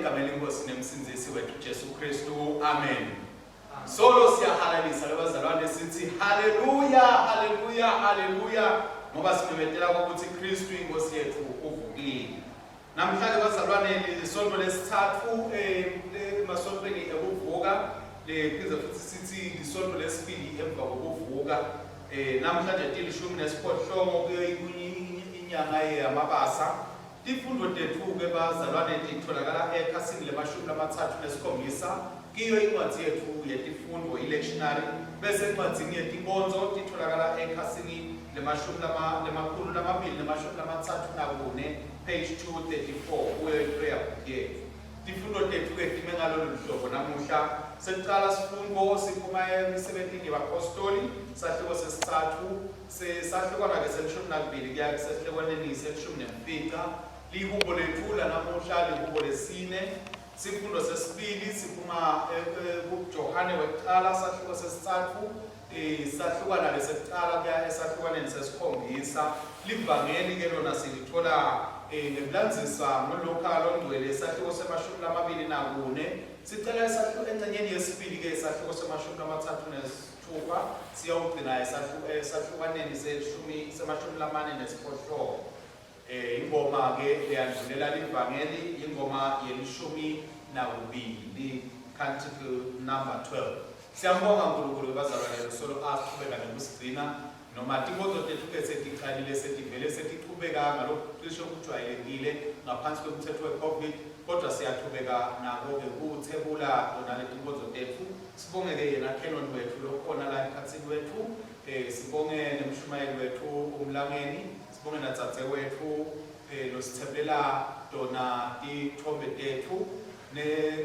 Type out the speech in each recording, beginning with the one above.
egameni lenkosi nemsinzisi wethu Jesu Kristu. Amen. Solo siyahalalisa labazalwane sithi haleluya, haleluya, haleluya, ngoba simemetela ukuthi Kristu inkosi yethu uvukile. Namhlanje bazalwane isonto lesithathu emasontweni ekuvuka, lephindze futhi sithi isonto lesibili emva kokuvuka. Namhlanje tilishumi nesiphohlongo kuyinyanga yamabasa. Ifundo tethu ke bazalwane itholakala ekhasini lemashumi amathathu nesikhombisa kiyo incwadi yethu yetifundo electionary, bese incwadi yetinkondlo itholakala ekhasini lemakhulu lamabili nemashumi amathathu nakune, page 234 kuyo iprayer book yethu. Tifundo tethu ke time ngalolu hlobo namuhla sesiqala sifundo siphuma emisebenzini yabapostoli sahluko sesithathu sesahlukana ke selishumi nakubili kuya kusehlukaneni selishumi nemfica. Lihubo lethu lanamuhla lihubo lesine, sifundo sesibili siphuma kuJohane wekuqala sahluko sesithathu sahlukana lesekuqala kuya esahlukaneni sesikhombisa. Livangeli ke lona silithola ngemlandzisa ngoLuka longcwele sahluko semashumi amabili nakune. Sicela engcenyeni yesibili ke sahluko semashumi amathathu nesithupha siyawugcina esahlukaneni semashumi amane nesiphohlongo. Ingoma ke eyandlulela livangeli ingoma yelishumi nakubili, canticle number 12. Siyambonga uNkulunkulu bazalwane solo asiqhubeka nokusigcina noma tinkondlo tethu ke setiqalile setivele setiqhubeka ngalokhu cishe kujwayelekile ngaphansi komthetho we-COVID, kodwa siyaqhubeka nako ke ukuthebula lona leti nkondlo tethu. Sibonge ke yena Canon wethu lokhona la ekhathini wethu, sibonge nemshumayeli wethu uMlangeni, sibonge natsatse wethu lositheblela dona tithombe tethu.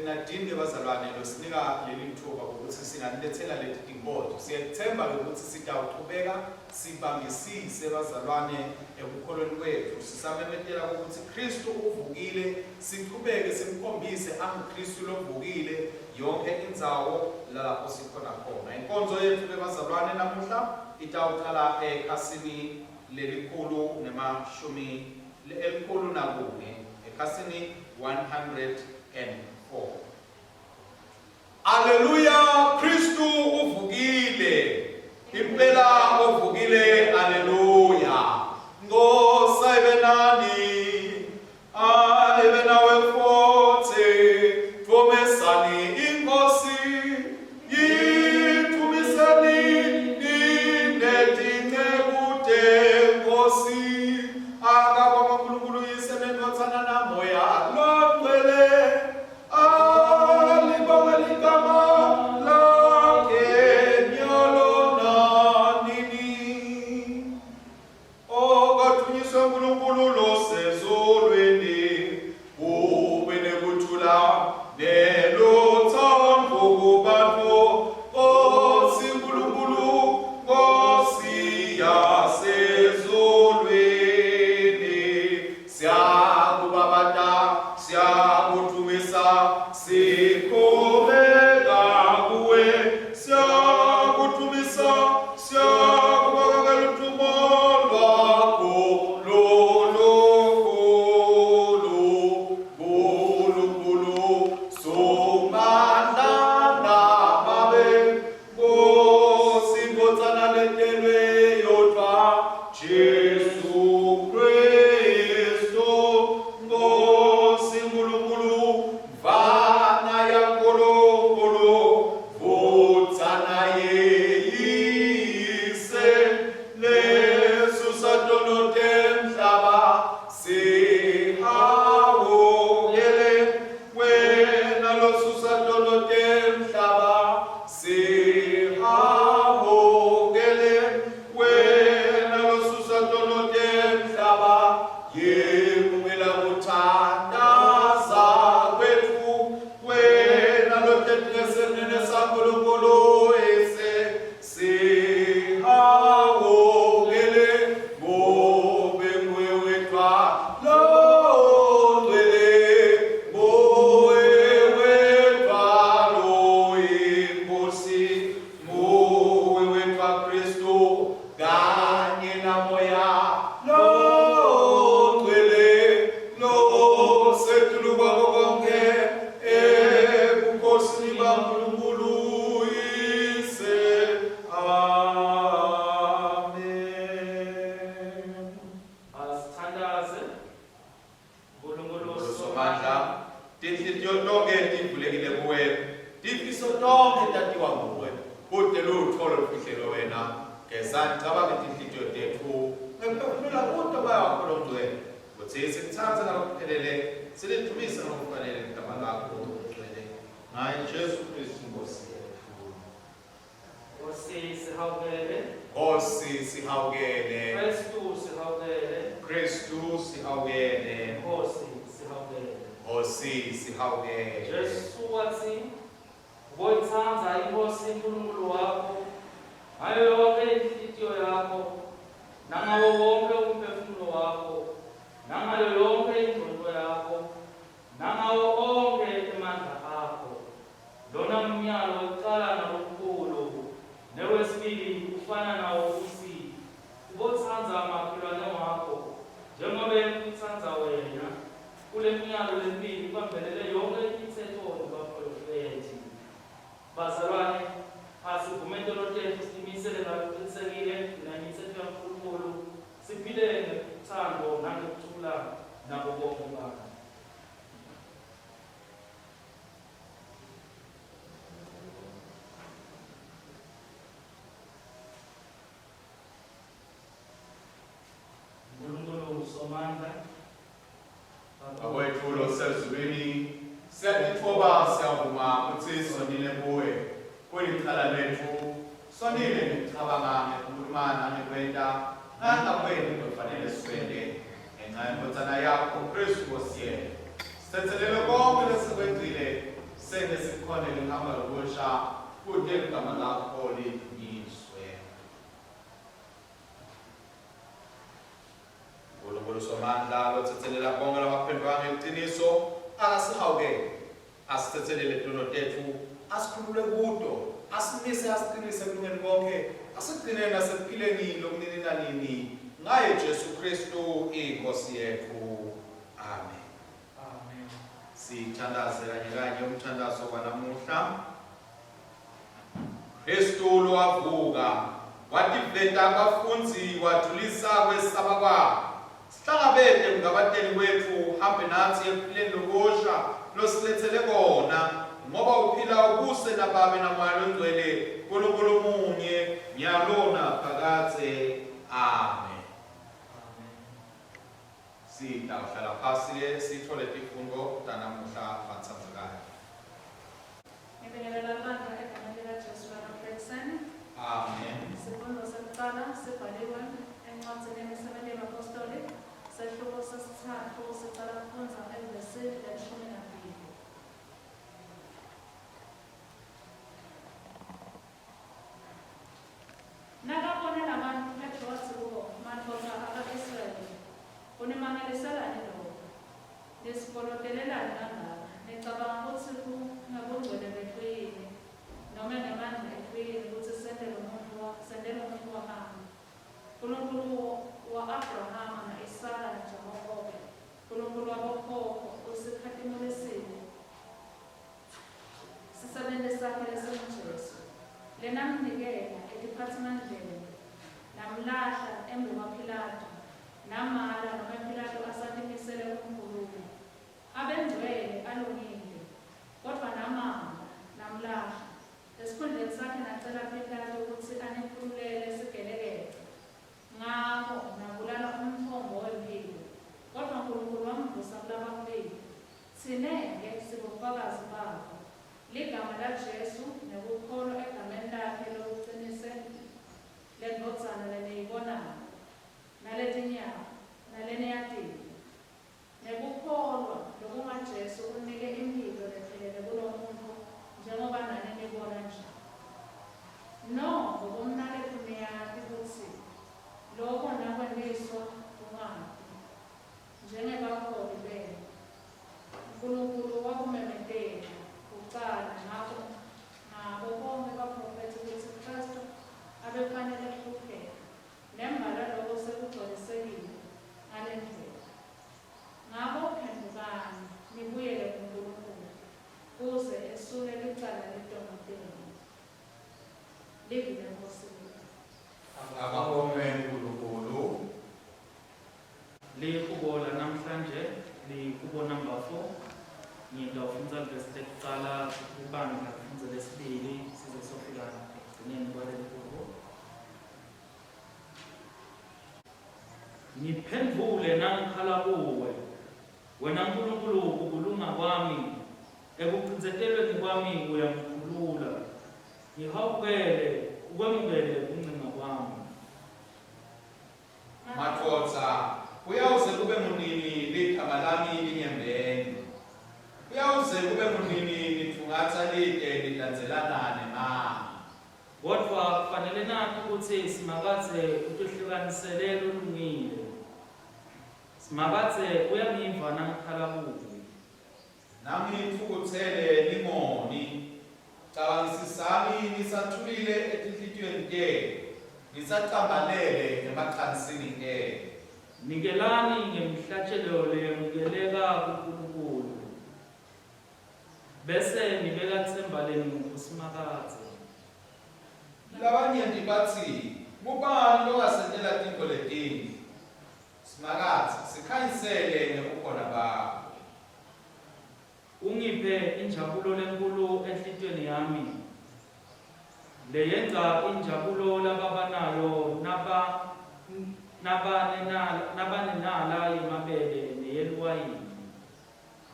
Nadinge bazalwane losinika leli thuba ukuthi singanilethela leti tinkondlo. Siyethemba ukuthi sitawuqhubeka sibambisise bazalwane ekukholweni kwethu, sisamemetela ukuthi Kristu uvukile, siqhubeke simkhombise anguKristu lovukile yonke indzawo lapho sikhona khona. Inkonzo yethu bazalwane namuhla itawuqala ekhasini lelikhulu nemashumi elikhulu nakune, ekhasini 104. Haleluya, Kristu uvukile, impela uvukile, haleluya. Ngosa ibe nani, ibe nawe futhi, tumesani inkosi, yitumisani indetine kude nkosi, akaba makhulukhulu yisebenzothana namoya longcwele. Vana ya sibekile kuwe tifiso tonke tatiwa nguwe kude luthole lufihlelo wena ngezani cabanga izinhliziyo zethu ngekuphefumula kude moya wakho longcwele ukuthi sikuthanze ngokuphelele silidumisa ngokufanele igama lakho longcwele ngaye Jesu Kristu Nkosi yethu. Nkosi sihawukele. Kristu sihawukele. Nkosi sihawukele. Jesu wathi ngoyithanda inkosi uNkulunkulu wakho ngayo yonke inhliziyo yakho nangawo wonke umphefumulo wakho nangayo yonke ingqondo yakho nangawo onke amandla akho. Lona umyalo wokuqala nawokukhulu newesibili ufana nawo uthi ubothanda amakhelwane wakho njengoba ekuthanda wena. Kule myalo lemibili kwambelele yonke imithetho kaProfethi. Bazalwane, asivumelelo lethu simisele ngaqinisekile nemithetho kaNkulunkulu siphile ngothando nangokuthula nabo bonke abantu. Unkulunkulu somandla Awethu lo sezulwini siyathoba siyavuma ukuthi sonile kuwe kulicala lethu sonile ngicabanga ngikhuluma ngikwenda nangakwenu kufanele sikwende ngenxa yenkosana yakho Kristu Nkosi yethu. Sithethelele konke lesikwenzile sene sikhonele ngihamba lokusha kude igama lakho lidunyiswe. Unkulunkulu somandla lothethelela konke labaphendukanga ngeqiniso akasihawukele asithethelele izono zethu asikhulule kudo asimise asiqinise kulungeni konke asigcine nasekuphileni lokunini nanini ngaye Jesu Kristu inkosi yethu. Amen. Amen. Sithandaze kanye umthandazo kwanamuhla. Kristu lo wavuka wativeta abafunzi wathulisa kwesaba kwabo. Sihlangabeze ngabateni wethu hambe nathi ekuphileni lokusha losilethele kona ngoba uphila ubuse nababe namoya longcwele uNkulunkulu munye nyalona phakathe. Amen. Sitawuhlala phasi sithole izifundo zanamuhla bathandzekayo. Ngibingelela amandla egameni likaJesu Kristu. Amen. Isifundo sokuqala sibhaliwe encwadini yemisebenzi yabapostoli sehluko sesithathu siqala kufunza evesini leshumi nambili. Nakabone labantu uPetro wathi kubo, "Madodana abaka-Israyeli, unimangaliselani lokho? Nisikolotelelani kangaka? Nicabanga ukuthi kungabungcwele bethu yini noma ngemandla ethu yini ukuthi sendele umuntu wahamba? uNkulunkulu wa-Abrahama na-Isaka naJakobe, uNkulunkulu wabokhokho usikhathimulesile sisebente sakhe lesinguJesu. Lenamnikela etiphathimandleni namlahla embi kwaPhilato namala noma uPhilato asatimisele kuNkulunkulu. Abengcwele alungile kodwa namanga namlahla esikhundleni sakhe nacela Philato ukuthi anikhululele sigelekele. Ngakho nabulala umthombo wempilo kodwa uNkulunkulu wamvusa kulabafile. Thine-ke sibufakazi bakho ligama laJesu nekukholwa egameni lakhe lokuqinise lendodzana leniyibonayo naleniyatile nekukholwa lokungaJesu kunike impilo lephelele kulo muntu njengoba nani nibona nje. Nokho kumnakethu niyati ukuthi lokho nakweniswa kungaphi njengebaholi benu. uNkulunkulu wakumemetela kuqala ngabo bonke abaprofethi ukuthi uKristu abefanele kuphela nembala lokho sekugcwalisekile ngale ndlela. Ngakho phendukani nibuyele kuNkulunkulu kuze esule licala lidonoteni. Livile Nkosi yethu. Akabonge uNkulunkulu. Likubo la namhlanje likubo number 4 ngidawufunza verse lekuqala ngiphendvule nangikhala kuwe wena Nkulunkulu ukulunga kwami ekucindzetelweni kwami uyangikhulula ngihawukele ukwemukele ukuncenga kwami. Madvodza, kuyawuze kube munini ligama lami linyembene. Kuyawuze kube munini litfungatsa lide lilandzelanane nami. Kodwa kufanele nathi ukuthi simakatse utihlukanisele lolungile. Simakatse uyangiva nangikhala kuwe. Nami ngitfukutsele ningoni. Cabangisisani nisathulile etinhlitiyweni tenu. Nisacambalele emacansini tenu. Nikelani ngemihlatshelo leyamukeleka kuNkulunkulu. Bese nibeka tsemba lenu kusimakatse. Labanye batsi, ngubani longasentela tintfo letinye? Simakatse, sikhanyisele ngebukhona bakho. Ungiphe injabulo lenkulu enhlitiyweni yami. Leyenza injabulo lababanayo nabanenala yemabele neyeluwayini.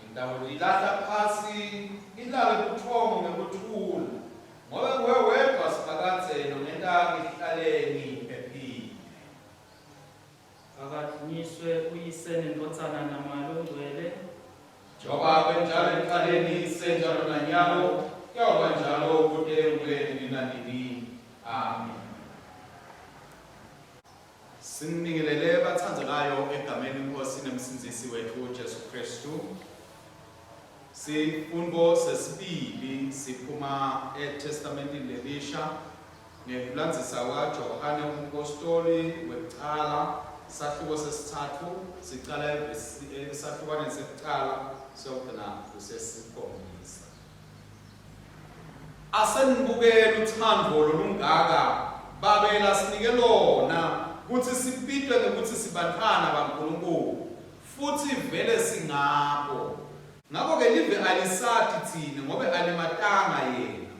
Ngitawulilahla phasi, ngilale buthongo ngekuthula. Ngobe nguwe wedwa simakatse nongenta ngihlale ngiphephile. Akathunyiswe uyise nendodzana naMoya Ongcwele. Njengoba kwenjalo ekuqaleni senjalo nanyalo, kuyoba njalo kude empilweni ninanini. Amen. Sinibingelele bathandzekayo egameni Nkosi nemsindisi wethu uJesu Kristu. Sifundo sesibili siphuma eTestamentini lelisha ngekulandzisa kwaJohane umPostoli wekucala isahluko sesithathu sicala esahlukwaneni sekucala siyogcina kusesikhombisa. Asenibukela uthando lolungaka babela sinike lona kuthi sipitwe ngekuthi sibantwana baNkulunkulu futhi vele singabo. Ngakho-ke live alisati thina ngobe alimatanga yena.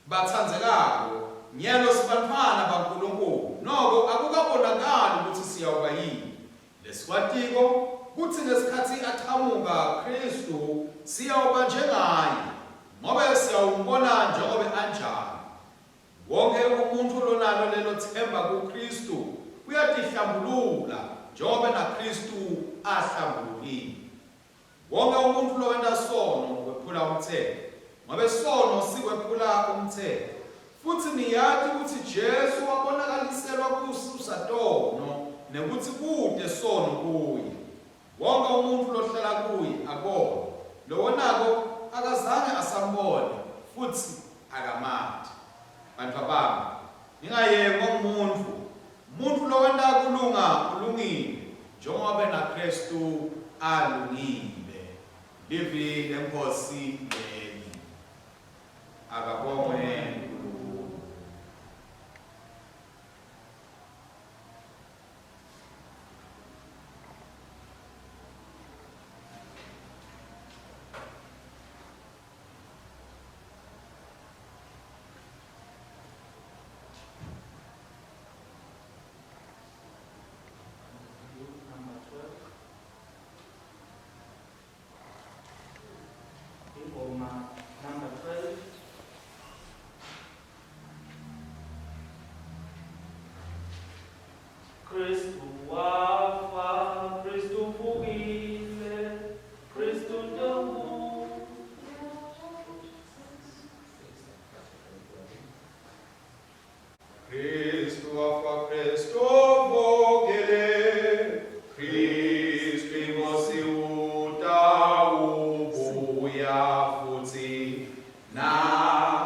Bathandzekako, nyalo sibantwana baNkulunkulu, noko akukabonakali ukuthi siyawuba yini. Lesikwatiko kuthi ngesikhathi aqhamuka Kristu siyawuba njengaye, ngobe siyawumbona njengobe anjalo. Wonke umuntu lonalo lelo themba kuKristu uyatihlambulula njengoba naKristu ahlambulukile. Wonke umuntu lowenda sono wephula umthetho, ngobe sono sikwephula umthetho. Futhi niyazi ukuthi Jesu wabonakaliselwa kusatono nekuthi kude sono kuye. Wonke umuntu lohlala kuye abone, lowonako akazange asambone futhi akamati. Bantu bami, ningayeki umuntu lowenda kulunga kulungile njengoba naKristu alungile. Livi leNkosi leli. Akabongwe. Number 12. Kristu wafa, Kristu vukile, Kristu ndomu. Kristu wafa, Kristu vukile, Kristu imosi utawubuya futhi. Na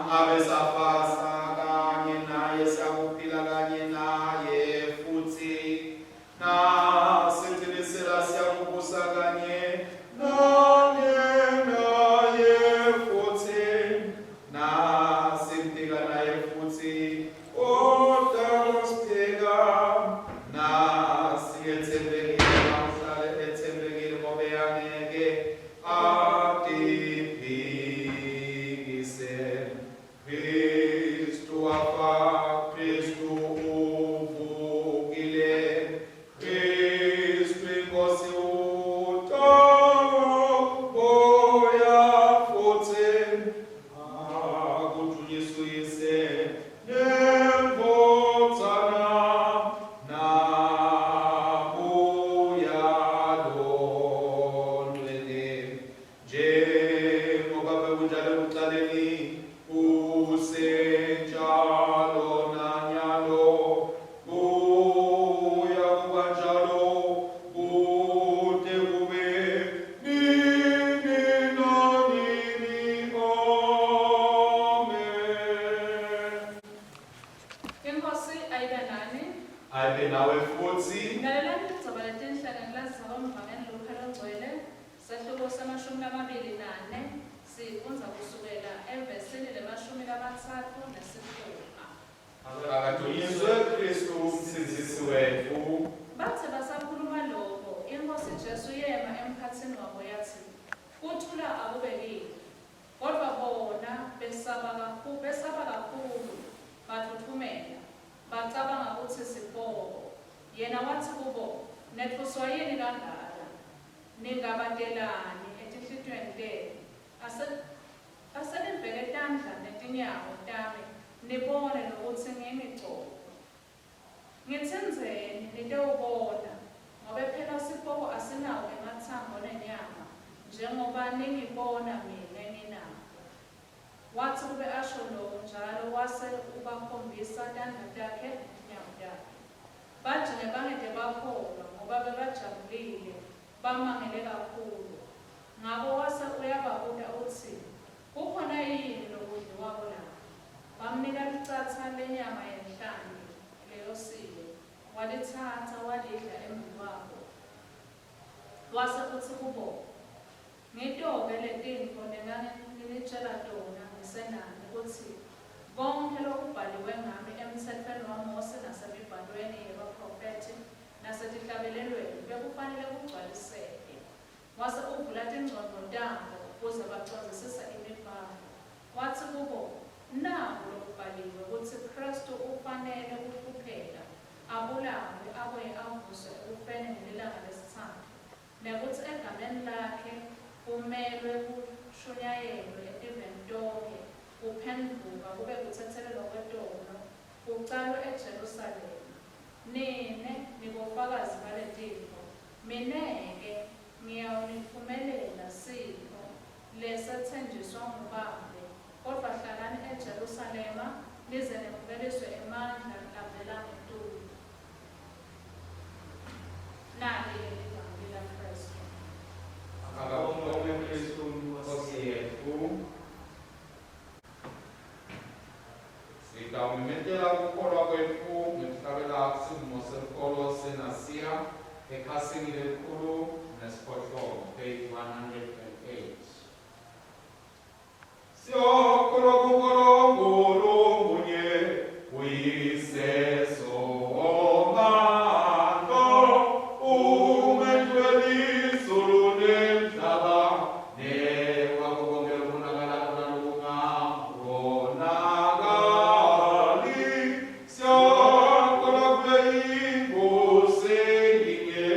ngabe safasa kanye naye sakuphila kanye naye futhi. Na sintilisela siyakubusa kanye naye futhi. Na sintika naye futhi. Na siyethembekile namhlanje ethembekile ngobe yangeke atiphikise. usenjalo nanyalo, buya kubanjalo, bude kube nini nanini. Amen. Inkosi ayibe nani. Ayibe nawe futhi. Ngalalela indaba letinhlaka ngilazisa kwamvangeni luphelo ngcwele sehluko se-24 sifunda kusukela evesini le-36. Akadunyiswe Kristu umsindisi wethu. Bathe basakhuluma lokho, inkosi Jesu yema emkhathini wabo yathi, "Kuthula akube kini." Kodwa bona besaba kakhulu, bathuthumela, bacabanga ukuthi sibhoko. Yena wathi kubo, "Nethuswa yini kangaka? Ningabatelani etinhlitweni zenu? Asenibheke tandla netinyawo tami, nibone nokuthi ngiyimigcobo. Ngithenzeni nitewubona, ngoba phela sibhoko asinawo emathambo nenyama, njengoba ningibona mina enginawo." Wathi kube asho lokho njalo wase ubakhombisa tandla takhe nenyawo takhe. Bajike bangeke bakholwa ngoba bebajabulile, bamangele kakhulu. Ngabo wase uyababuza uthi, "Kukhona yini lokudliwako lapha?" Bamnika licatha lenyama yenhlanje leyosile, walithatha walidla emva kwabo. Wase uthi kubo, "Ngito-ke letinto nginitshela tona ngisenani ukuthi konke lokubhaliwe ngami emthethweni waMose nasemibhalweni yabaprofethi nasetihlabelelweni bekufanele kugcwaliseke." Wase uvula tingcondo tabo ukuze bachazisise imibhalo. Wathi kubo, "Naku lokubhaliwe ukuthi Kristu ufanele ukuhlupheka, abulawe, abuye avuswe ekufeni ngelilanga lesithathu, nekuthi egameni lakhe kumelwe kushunyayelwe etiveni tonke, kuphenduka kube kuthethelelwa kwetono, kucalwe eJerusalema. Nine nibofakazi baletinto. Mina-ke ngiyawuniphumelela sipho lesethenjiswa nguBaba, kodwa hlalani eJerusalema lize nimukeliswe emandla avela ngetulu." Nali ivangeli laKristu. Akabonge Kristu Nkosi yethu. Sitawumemetela kukholwa kwethu ngekuhlabela isimo senkolo senasiya ekhasini lekhulu nesiphohlongo, page 108. Siyokholwa kuNkulunkulu munye uyiseso omando, umenzi welizulu nemhlaba, newako konke okubonakalayo nalokungabonakali. Siyakholwa kule inkosi yinye,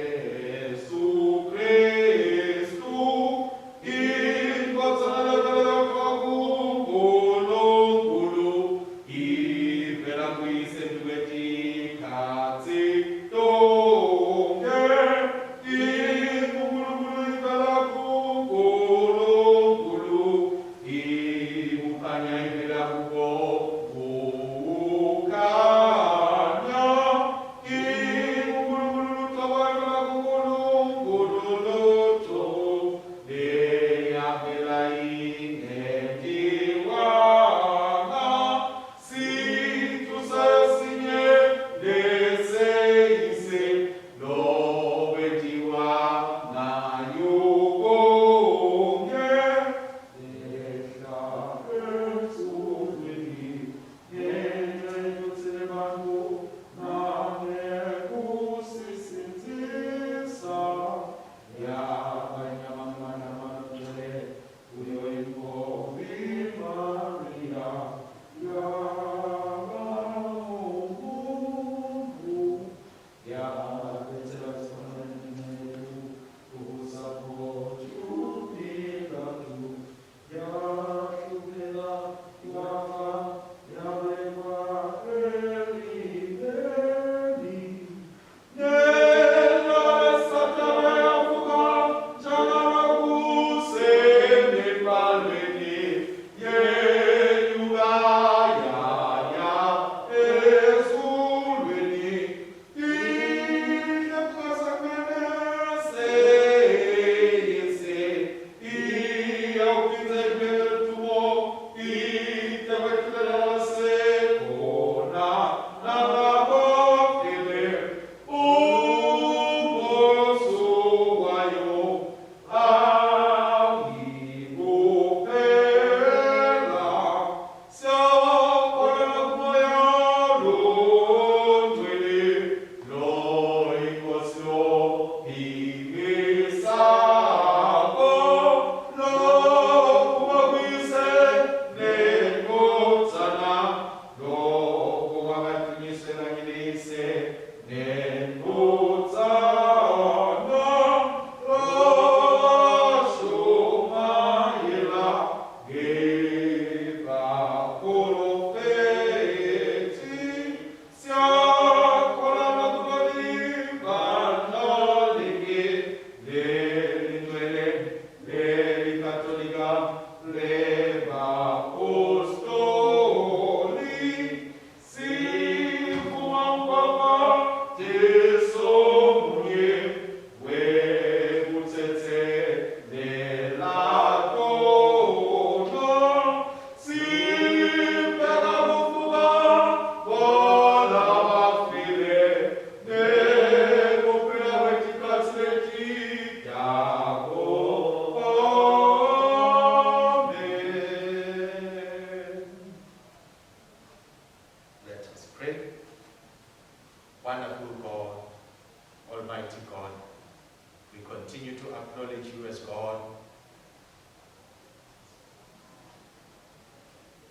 Jesu Kristu, inkosi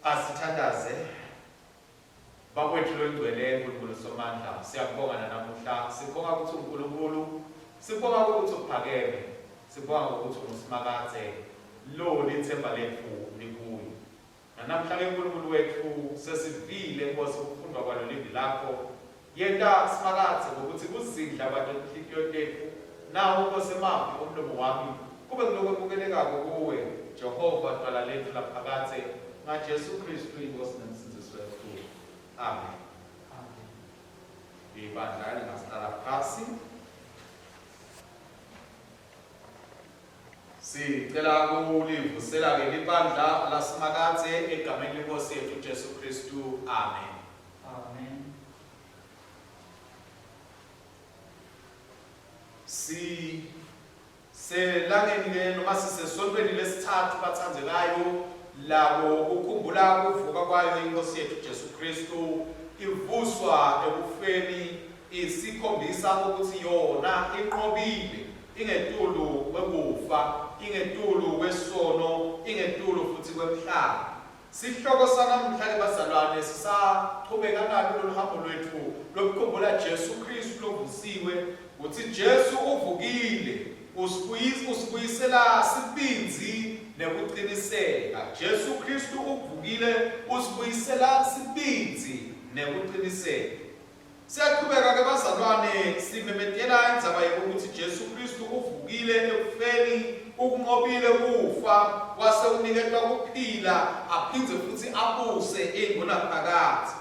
Asithandaze bakwethu longcwele uNkulunkulu somandla, siyakubonga namuhla, sibonga ukuthi uNkulunkulu, sibonga ukuthi uphakeme, sibonga ukuthi usimakathe lo lithemba lethu likuyo. Namuhla ke uNkulunkulu wethu sesivile Nkosi ukufundwa kwalo livi lakho, yenta simakathe ngokuthi kuzidla abantu enhliziyo lethu, nawo Nkosi emavi omlomo wami kube kulokubukelekako kuwe Jehova dwala lethu laphakathe Jesu Kristu inkosi nomsindisi wethu. Amen. Ibandla lingahlala phasi. Sicela kulivusela ke libandla lasimakathe egameni lenkosi yethu Jesu Kristu. Amen. Amen. Selangeni ke noma sisesontweni lesithathu bathandzekayo labo ukukhumbula ukuvuka kwayo inkosi yethu Jesu Kristu ivuswa ekufeni, isikhombisa ukuthi yona inqobile, ingetulu kwekufa, ingetulu kwesono, ingetulu futhi kwemhlaba. Sihloko sanamhla ke bazalwane sisaqhubeka nalo lohambo lwethu lokukhumbula Jesu Kristu lovusiwe, ukuthi Jesu uvukile, usibuyisela sibinzi nekuqiniseka. Jesu Kristu uvukile, usibuyisela sibinzi nekuqiniseka. Siyaqhubeka ke bazalwane simemethela indzaba yokuthi Jesu Kristu uvukile ekufeni, ukunqobile kufa, wase uniketwa kuphila, aphindze futhi abuse ingunaphakade.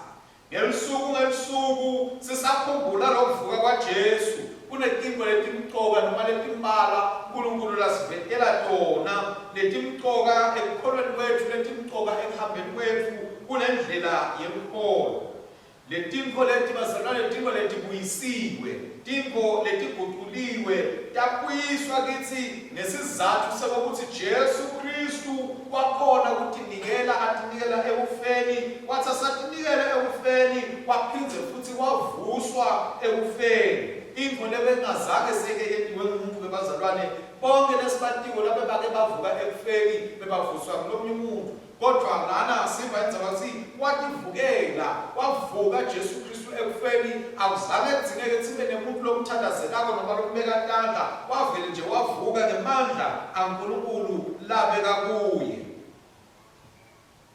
Ngelisuku sisakhumbula lokuvuka kwaJesu. Kunetimbo letimqoka noma letimbala uNkulunkulu lasivetela tona, letimqoka ekukholweni kwethu, letimqoka ekuhambeni kwethu kunendlela yemkholo. Letimbo leti bazalwane, letimbo letibuyisiwe, timbo letiguquliwe, tabuyiswa kithi nesizathu sokuthi Jesu Kristu wakhona ukutinikela, atinikela ekufeni, wathi asatinikela ekufeni, waphindze futhi wavuswa ekufeni. Info lebengazake seke yentiwe ngumuntu bebazalwane, bonke lesibatiko labe bake bavuka ekufeni bebavuswa kulomunye umuntu. Kodwa lana simba indzaba ukuthi wativukela, wavuka Jesu Kristu ekufeni, akuzange kudingeke sibe nemuntu lomthandazelako noma lombeka ntandla, wavele nje wavuka ngemandla kaNkulunkulu labeka kuye.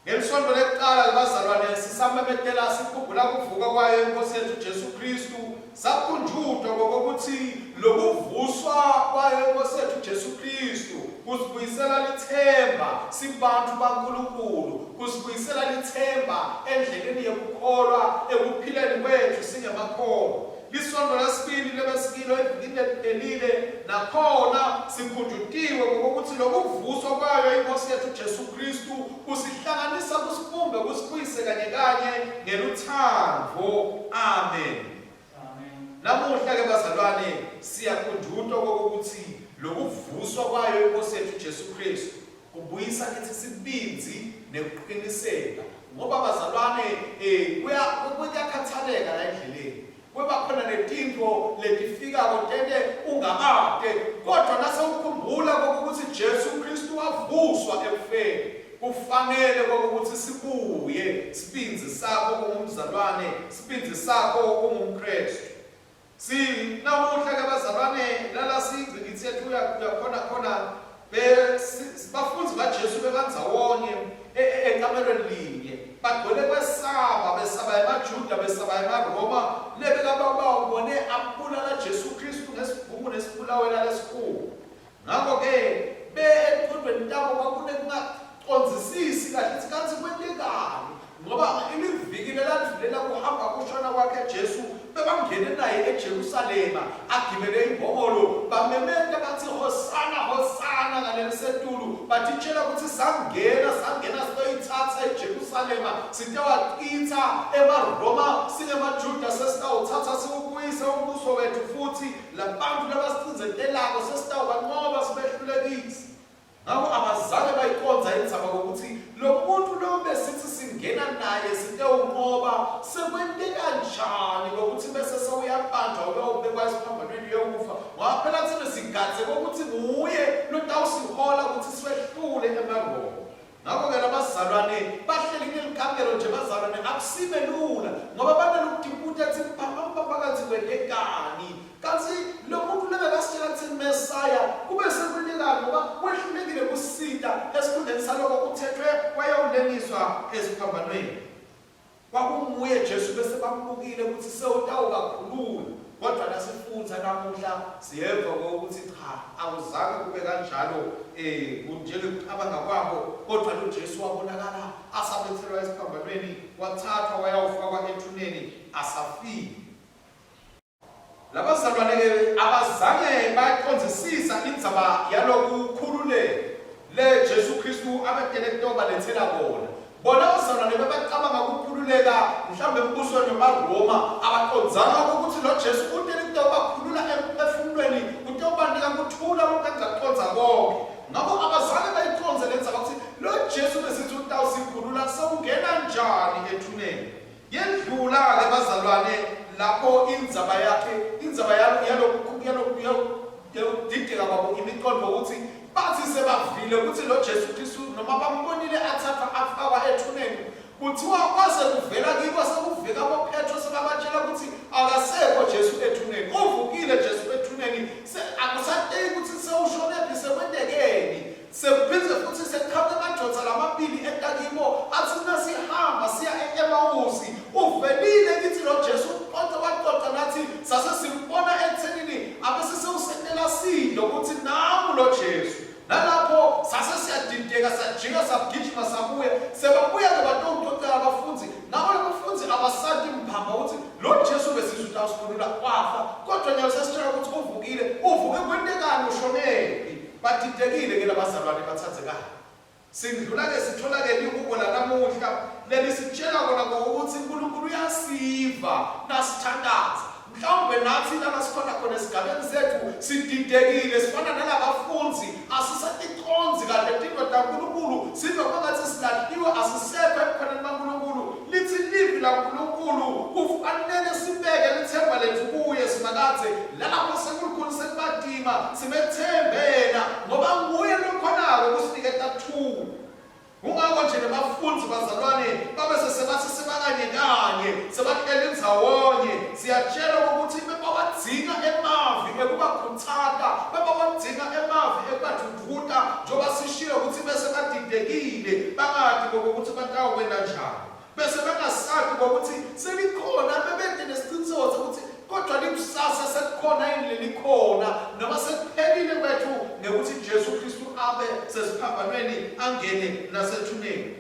Ngelisonto lekuqala bazalwane sisamemethela sikhumbula ukuvuka kwayo inkosi yethu Jesu Kristu, sakhunjuzwa ngokuthi lokuvuswa kwayo inkosi yethu Jesu Kristu kusibuyisela lithemba sibantu baNkulunkulu, kusibuyisela lithemba endleleni yokukholwa ekuphileni kwethu singemakholwa. Lisonto lesibili lebesikilo evikini eliphelile nakhona sikhunjutiwe ngokuthi lokuvuswa kwayo inkosi yethu Jesu Kristu kusihlanganisa, kusibumbe, kusibuyise kanye ngeluthando. Amen. Namuhla ke bazalwane siyakhunjutwa ngokuthi lokuvuswa kwayo inkosi yethu Jesu Kristu kubuyisa kithi sibinzi nekuqiniseka, ngoba bazalwane kuyakhathaleka la endleleni. Kuba khona netinto letifika kodwa ungakade, kodwa nasewukhumbula ukuthi Jesu Kristu wavuswa ekufeni, kufanele ukuthi sibuye sibinzi sakho ungumzalwane, sibinzi sakho ungumKristu. Namuhla ke bazalwane lala singqikithi yethu uyakhona bafundzi baJesu bebandzawonye eqelweni linye bagcwele kwesaba besaba emaJuda besaba emaRoma lebekababa ubone abulala Jesu Kristu ngesibhuku nesibulawela lesikhulu ngakho ke beqhubeni tabo kwakunekungaqonzisisi kahle isikhathi kwentekani ngoba imiviki lelandlulela kuhamba kushona kwakhe Jesu bebangene naye eJerusalema agibele imbongolo bamemeza bathi hosana hosana ngalelisetulu batitshela ukuthi sangena sitoyithatha eJerusalema sitewaqitha emaRoma singemaJuda sesitawuthatha siwubuyise umbuso wethu futhi labantu labasicinzetelako sesitawubanqoba sibehlulekise ngakho abazange bayiqonda indzaba ukuthi lo muntu lo besithi singena naye sitewunqoba sekwente kanjani ngokuthi bese sewuyabanjwa uyobekwa esiphambanweni yokufa ngoba phela thina sigadze ukuthi nguye lotawusihola ukuthi siwehlule emaroma ngakho-ke labazalwane bahleli kulelikhamelo nje bazalwane akusibe lula ngoba banalokudimputa ethi phakathi kwentekani kanti lo muntu lebekasitshela kuthi Mesaya kube sekwentekani ngoba wehlulekile kusita esikhundleni saloko kuthethwe wayewuleniswa eziphambanweni kwakunguye Jesu bese bambukile ukuthi sewutawukakhulula kodwa nasifunza namuhla siyeva ukuthi cha awuzange kube kanjalo njengekucabanga kwabo kodwa lo Jesu wabonakala asabethelwa esiphambanweni wathathwa wayawufakwa ethuneni asafile labazalwane-ke abazange baqonzisisa indzaba yalokukhululeka le Jesu Kristu abedelekto balethela bona bazalwane bebacabanga ukukhululeka mhlawumbe embusweni wamaRoma abaqondzanga ukuthi lo Jesu udelekto bakhulula emphefumulweni utobanika kuthula lokungaqonza konke ngakho abazange bayiqonze lendzaba ukuthi lo Jesu besithi utawusikhulula sewungena njani ethuneni yendlula-ke bazalwane lapho indzaba yalokudideka kwabo imiqondo ukuthi bathi sebavile ukuthi lo Jesu Kristu noma bambonile athathwa afakwa ethuneni kuthiwa kwaze kuvela kibo sekuvika boPetro sebabatshela ukuthi akasekho Jesu ethuneni uvukile Jesu ethuneni akusadeki ukuthi sewushonephi sekwentekeni sekuphinze futhi sekukhambe amadoda lamabili etakibo athi nasihamba siya eMawusi uvelile kithi lo Jesu waqoqa nathi sase simbona ekuthenini abese sewusetela sido ukuthi namu lo Jesu nalapho sase siyadideka sajika sabugijima sabuya sebabuya-ke batowutotela abafunzi nabo abafunzi abasati mphamba ukuthi lo Jesu besizwe utawusikhulula kwafa kodwa nyalo sesitshela ukuthi uvukile uvuke kwentekani ushonephi badidekile-ke labazalwane bathathekile sindlula-ke sithola-ke lihubo lanamuhla leli sitshela kona ngokuthi uNkulunkulu uyasiva nasithandaza mhlawumbe nathi lana sikhona khona esigabeni sethu sididekile sifana nalabafunzi asisatiqonzi kahle into kaNkulunkulu sive kwangathi silahliwe asisekho ebukhoneni baNkulunkulu lithi livi laNkulunkulu kufanele sibeke lithemba lethu kuye simakathe lalapho senkulunkulu sekubadima simethembela ngoba nguye lokhonako kusiniketa thuba ungako nje nabafunzi bazalwane babe sesebathi sebakanye kanye sebahleli ndzawonye siyatshela ukuthi bebawadzika emavi ekubakhuthaza bebawadzika emavi ekubadududa njengoba sishilo ukuthi bese badidekile bangathi ngokuthi batawukwenda njani bese bangasathi ngokuthi selikhona bebede nesiqiniseko ukuthi kodwa likusasa sekukhona yini lelikhona noma sekuphelile kwethu ngekuthi Jesu Kristu abe sesiphambanweni angene nasethuneni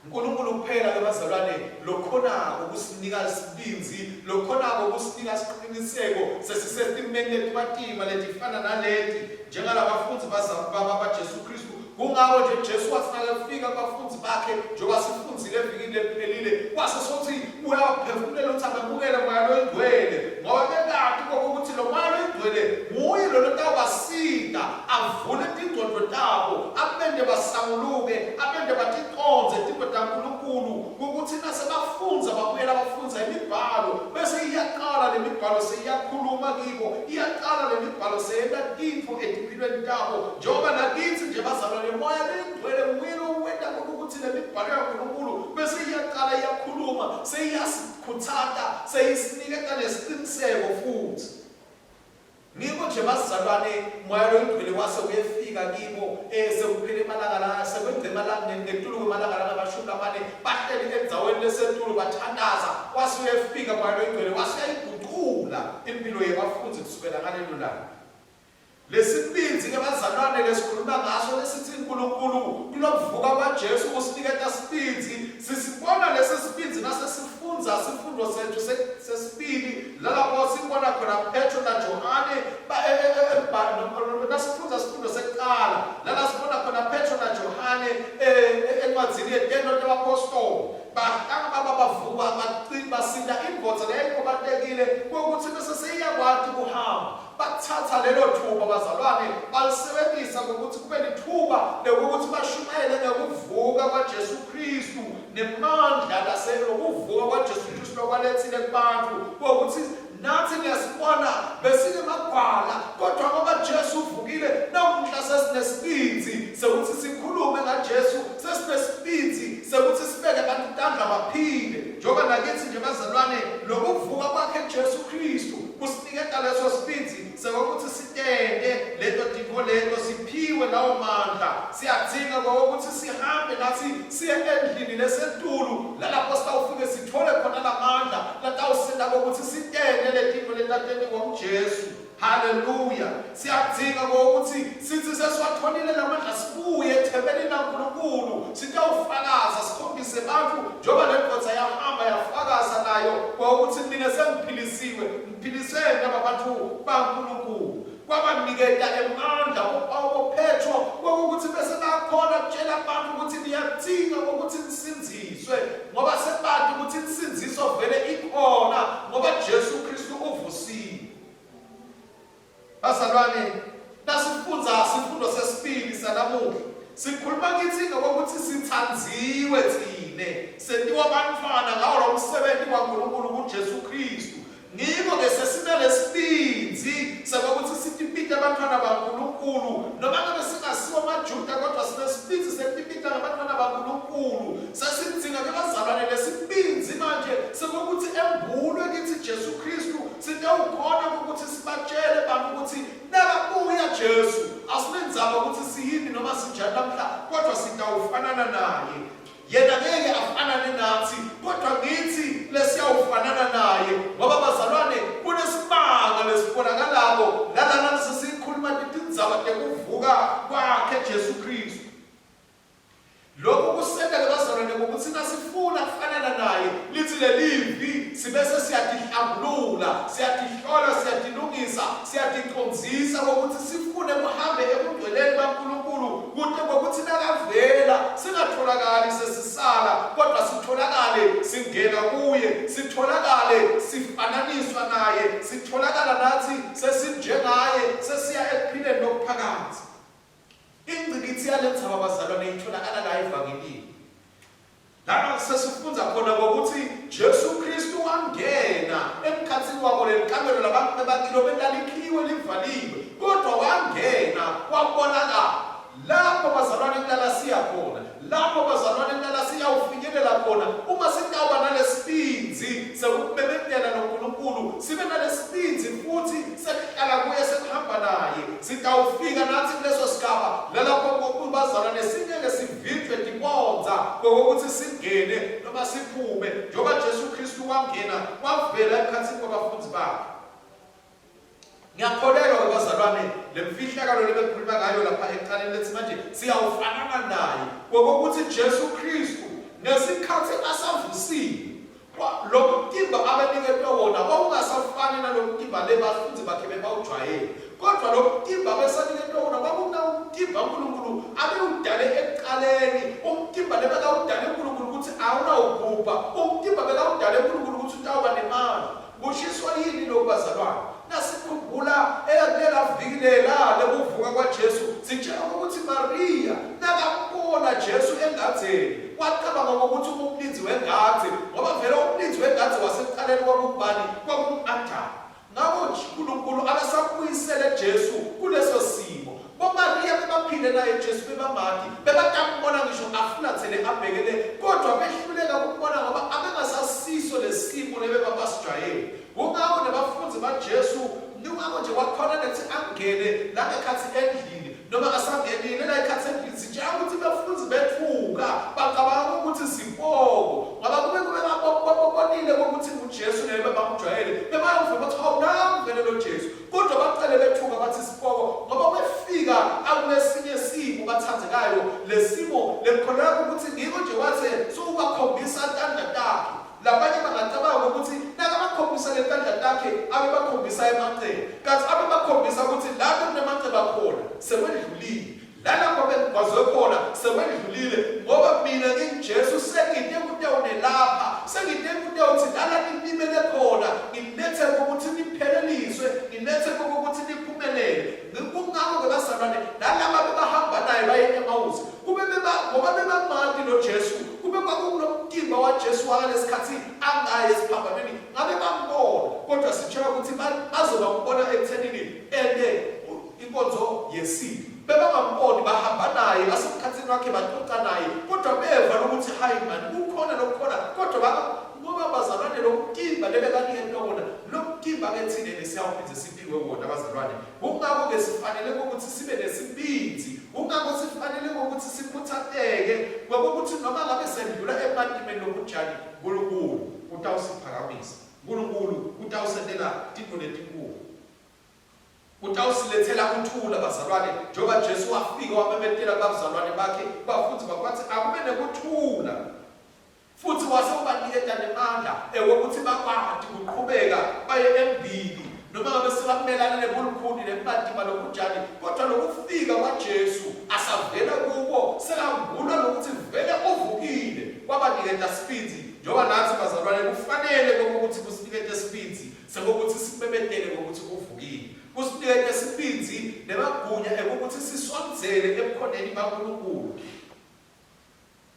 uNkulunkulu kuphela abazalwane lokhonako ukusinika isibinzi lokhonako ukusinika isiqiniseko sesisesimeni lethibatima letifana naleti njengalabafunzi baJesu Kristu kungako nje Jesu wathi nakafika abafunzi bakhe njengoba sifunzile evikini lephelile kwase sokuthi uyaphefumulela ukuthi abemukele moya loyingcwele ngoba bekade ukuthi lo moya loyingcwele nguye lo lotawubasida avule tingqondo tabo abende basanguluke abende batiqonze tinto taNkulunkulu ukuthi nasebafunza babuyela bafunza imibhalo bese iyaqala lemibhalo seyiyakhuluma kibo iyaqala lemibhalo seyenta tintfo etimpilweni tabo njengoba nakithi nje bazalwane moya loyingcwele nguye lowenta ukuthi lemibhalo yaNkulunkulu bese iyaqala iyakhuluma seyiyasikhuthaza seyisiniketa nesiqiniseko futhi ngikho nje bazalwane moya loyingcwele wase uyefika efika kibo sekuphele emalanga la sekwenze emalanga ngetulu kwemalanga la ngabashumi amane bahleli endzaweni lesetulu bathandaza wasuyefika kwalo igcwele wasuyayiguqula impilo yabafundi kusukela ngalelo langa. Lesibinzi ke bazalwane lesikhuluma ngaso lesithi uNkulunkulu kulokuvuka kwaJesu usiniketa sibinzi sisibona lesi sibinzi nasesifunza sifundo sethu sesibili lalapho sibona khona Petro na Johane nasifunza sifundo sekuqala lala sibona khona Petro na Johane encwadzini yetendo labapostoli bavuka basinda imboza leyayikhobatekile kokuthi bese seyiyakwati kuhamba bathatha lelo thuba bazalwane balisebenzisa ngokuthi kube lithuba lokuthi bashumayele ngokuvuka kwaJesu Kristu nemandla lokuvuka kwaJesu Kristu okwalethile kubantu ukuthi nathi ngiyasibona besike magwala kodwa ngoba Jesu uvukile namuhla sesinesibinzi sekuthi sikhulume ngaJesu sesinesibinzi sekuthi sibeke abantu intandla baphile njengoba nakithi nje bazalwane lokuvuka kwakhe Jesu Kristu kusiniketa leso sibinzi sekuthi sitende leto tipo leto siphiwe lawo mandla siyadzinga ukuthi sihambe nathi siye endlini lesetulu lalapho sitawufike sithole khona lamandla latawusenda ukuthi sitende letimo letateni ngoJesu. Haleluya. Siyadzinga ukuthi sithi sesiwathonile lamandla sibuye ethebeni laNkulunkulu sitawufakaza sikhombise abantu njengoba lendoda yahamba yafakaza nayo ukuthi mina sengiphilisiwe ngiphilisene nabantu baNkulunkulu kwabaniketa emandla oPetro ukuthi bese bakhona kutshela abantu ukuthi niyadzinga ukuthi nisinziswe ngoba sebantu ukuthi insinziso vele ikhona ngoba Jesu Kristu uvusile. Bazalwane nasifunza sifundo sesibili sanamuhla sikhuluma kithi ngokuthi sithanziwe thine sentiwa abantwana ngawo lo msebenzi kaNkulunkulu kuJesu Kristu. Ngiko ke sesinalesibinzi sokuthi sitipita abantwana baNkulunkulu noma ngabe singasiwa amaJuda kodwa sinesibinzi setipita abantwana baNkulunkulu. Sasidzinga ke bazalwane lesibinzi manje sokuthi embulwe kithi Jesu Kristu sitawukhona ukuthi sibatshele abantu ukuthi nakabuya Jesu asinenzaba ukuthi siyini noma sinjani namhla kodwa sitawufanana naye. Yena ngeke afanane nathi kodwa ngithi lesiyawufanana naye ngoba bazalwane kunesibanga lesibonakalabo lalana sesikhuluma indaba yokuvuka kwakhe Jesu Kristu. Lokhu kusenda ke bazalwane ukuthi nasifuna kufanana naye lithi lelivi sibese siyadihlambulula siyadihlola siyadilungisa siyadiqonzisa ukuthi sifune kuhambe ebungcweleni kaNkulunkulu kude ngokuthi nakavela singatholakali sesisala kodwa sitholakale singena kuye sitholakale sifananiswa naye sitholakala nathi sesinjengaye sesiya ekuphileni lokuphakathi. Ingqikithi yalentsaba bazalwane itholakala la evangelini. Lana sesifunza khona ukuthi Jesu Kristu wangena emkhathini wabo lekamelo labantu bebakilo belalikhiwe livaliwe kodwa wangena wabonakala lapho bazalwane kulala siya khona lapho bazalwane kulala siyawufinyelela khona uma sitawuba nalesibinzi sekubebekela noNkulunkulu sibe nalesibinzi futhi sekuhlala kuye sekuhamba naye sitawufika nathi kuleso sigaba lalapho bazalwane singeke sivinjwe dibonza ngokuthi singene noma siphume njengoba Jesu Kristu wangena wavela emkhathini kwabafundi bakhe. Ngiyakholelwa bazalwane lemfihlakalo lebekhuluma ngayo lapha eqaleni lethi manje siyawufanana naye ngokuthi Jesu Kristu ngesikhathi asavusile lokutimba abaniketwe wona kwakungasafani nalokutimba lebafundi bakhe bebawujwayele kodwa lokutimba besaniketwe wona kwakunawutimba uNkulunkulu abewudale eqaleni umtimba lebekawudale uNkulunkulu ukuthi awunawugubha umtimba bekawudale uNkulunkulu ukuthi utawuba nemali. Kushiswa yini lo bazalwane nasikhumbula eyakulela vikilela lekuvuka kwaJesu sitshela ukuthi Maria nakabona Jesu engatheni wacabanga ukuthi umlinzi wengathi ngoba vele umlinzi wengathi wasekuqaleni kwakubani kwakuAdam. Ngakho uNkulunkulu abasabuyisele Jesu kuleso simo boMaria bebaphile naye Jesu bebamaki bebatambona ngisho afulathele abhekele kodwa behluleka ukubona ngoba abengasasiso lesimo lebebabasijwayele. Ungakho nabafundi baJesu ningakho nje wakhona nethi angene la ekhathi endlini noma asange ngijulile ngoba mina nginguJesu sengide kutawunelapha sengide kutawuthi lana nilimele khona nginethe ukuthi nipheleliswe nginethe ukuthi niphumelele ngikungako ke bazalwane nalabo bebahamba naye baye eMawusi kube ngoba bebamandi noJesu kube kwakunomtimba waJesu walesikhathi angaye esiphambanweni ngabe bambona kodwa sitshela ukuthi bazoba mbona ekuthenini inkonzo yesibili bebangamboni bahamba naye basemkhathini wakhe baxoxa naye kodwa beva ukuthi hayi mani kukhona nokukhona kodwa ngoba bazalwane lokutimba lebekanikele lona lokutimba kethine lesiyawuphinze siphiwe wona bazalwane ungakho ke sifanele ukuthi sibe nesibindi ungakho sifanele ukuthi sikhuthateke ngokuthi noma ngabe sendlula emantimeni lokujani uNkulunkulu utawusiphakamisa uNkulunkulu utawusendela tiko letinkulu utawusilethela ukuthula bazalwane njengoba Jesu wafika wamemethela kubazalwane bakhe bafuthi bakwathi akube nekuthula futhi wasebanikeza nemandla ukuthi bakwadi ukuqhubeka baye embili noma ngabe sebamelana nebukhulu nempatima lokujani kodwa lokufika kwaJesu asavela kubo sekangula lokuthi vele uvukile kwabanikeza speed njengoba nathi bazalwane kufanele ukuthi kusinikeze speed sekuthi sibebetele ukuthi uvukile kusinikeze speed nemagunya ukuthi sisondzele ebukhoneni baNkulunkulu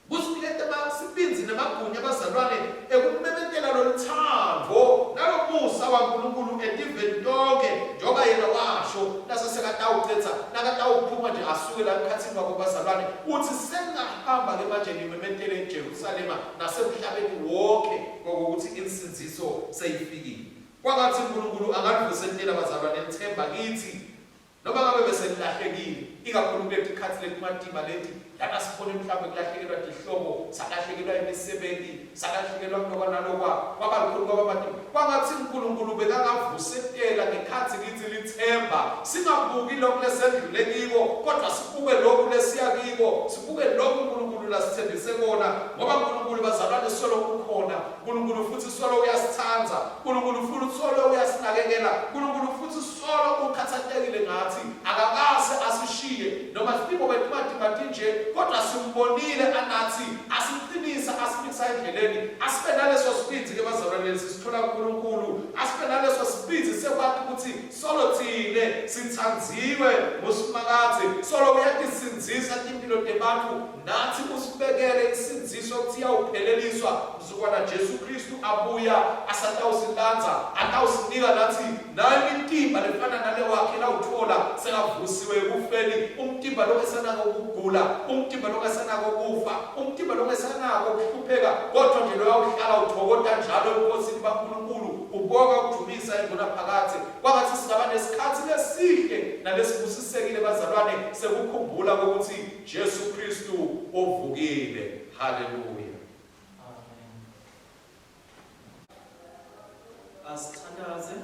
kusinikeze amasipinzi nemagunya abazalwane ekumemethela loluthando nalomusa waNkulunkulu etiveni tonke njengoba yena washo nasesekatawucetha nakatawuphuma nje asuke la emkhathini wako bazalwane uthi sengahamba ke manje ngimemetele eJerusalema nasemhlabeni wonke ngokuthi insinziso seyifikile kwangathi uNkulunkulu angavuselela abazalwane ethemba kithi noma ngabe beselahlekile ikakhulu lekhathi lekumatima leti lana sibone mhlawumbe kulahlekelwa dihlobo salahlekelwa imisebenzi salahlekelwa lokho nalokho kwabakhulu kwababantu kwangathi uNkulunkulu bekangavusetela ngekhathi lithi lithemba singabuki lokho lesendlule kiko kodwa sibuke lokho lesiya kiko sibuke lokho uNkulunkulu lasithembise kona ngoba uNkulunkulu bazalwane solo kukhona uNkulunkulu futhi solo uyasithanda uNkulunkulu futhi solo uyasinakekela uNkulunkulu futhi solo ukhathatekile ngathi akakaze asishiye noma sipho bethu nje kodwa simbonile anathi asiqinisa asibisa endleleni asibe naleso speed ke bazalwane lesithola kuNkulunkulu asibe naleso speed sekwathi ukuthi solo thine sithanziwe ngusimakade solo uyatisindisa impilo tebantu nathi usibekele isinziso kuthiya upheleliswa mzukwana Jesu Kristu abuya asatawusilanza atawusinika nathi nayo intimba lefana nale wakhe la uthola sekavusiwe kufeni umtimba lo esanako ukugula umtimba lo esanako ukufa umtimba lo esanako ukuhlupheka kodwa nje lo yawuhlala uthokota njalo enkosini kaNkulunkulu ubonga ukujumisa ingona phakathi kwangathi singaba nesikhathi lesihle nalesibusisekile bazalwane sekukhumbula ukuthi Jesu Kristu uvukile haleluya amen asithandaze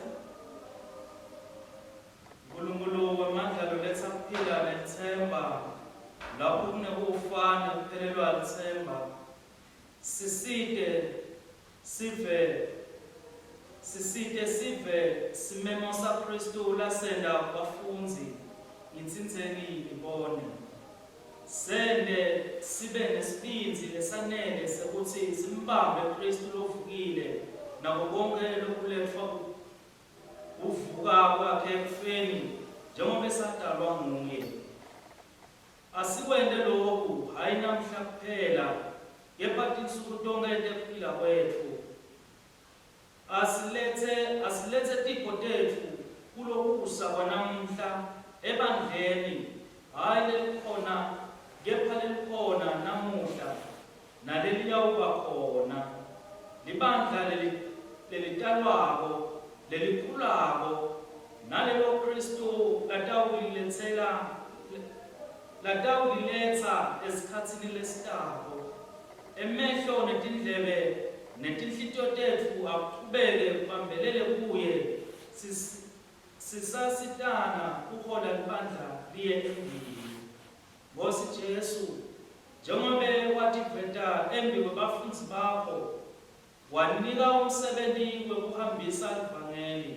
uNkulunkulu wamandla loletha ukuphila nethemba lapho kunekufana kuphelelwa lithemba siside sive simemo sa Kristu lasenda kubafunzi ngitsinzeni ibone sende sibe nesibinzi lesanele sekuthi simbambe Kristu lovukile nako konke lokulethwa uvuka kwakhe ekufeni njengoba esadalwa nguye asikwende lokhu hayi namhla kuphela kepha tinsuku tonke tekuphila kwethu asilethe tiko tethu kulokusa kwanamuhla ebandleni hayi lelikhona kepha lelikhona namuhla naleliyawuba khona libandla lelitalwako lelikhulako nalelo Kristu latawuliletsa esikhatsini lesitako emehlo netindlebe netinhlitiyo tethu aqhubeke kubambelele kuye sisasitana uhola libandla liye embili Nkosi Jesu njengobe wativeta embi kwebafundzi bakho wanika umsebenzi wekuhambisa ivangeli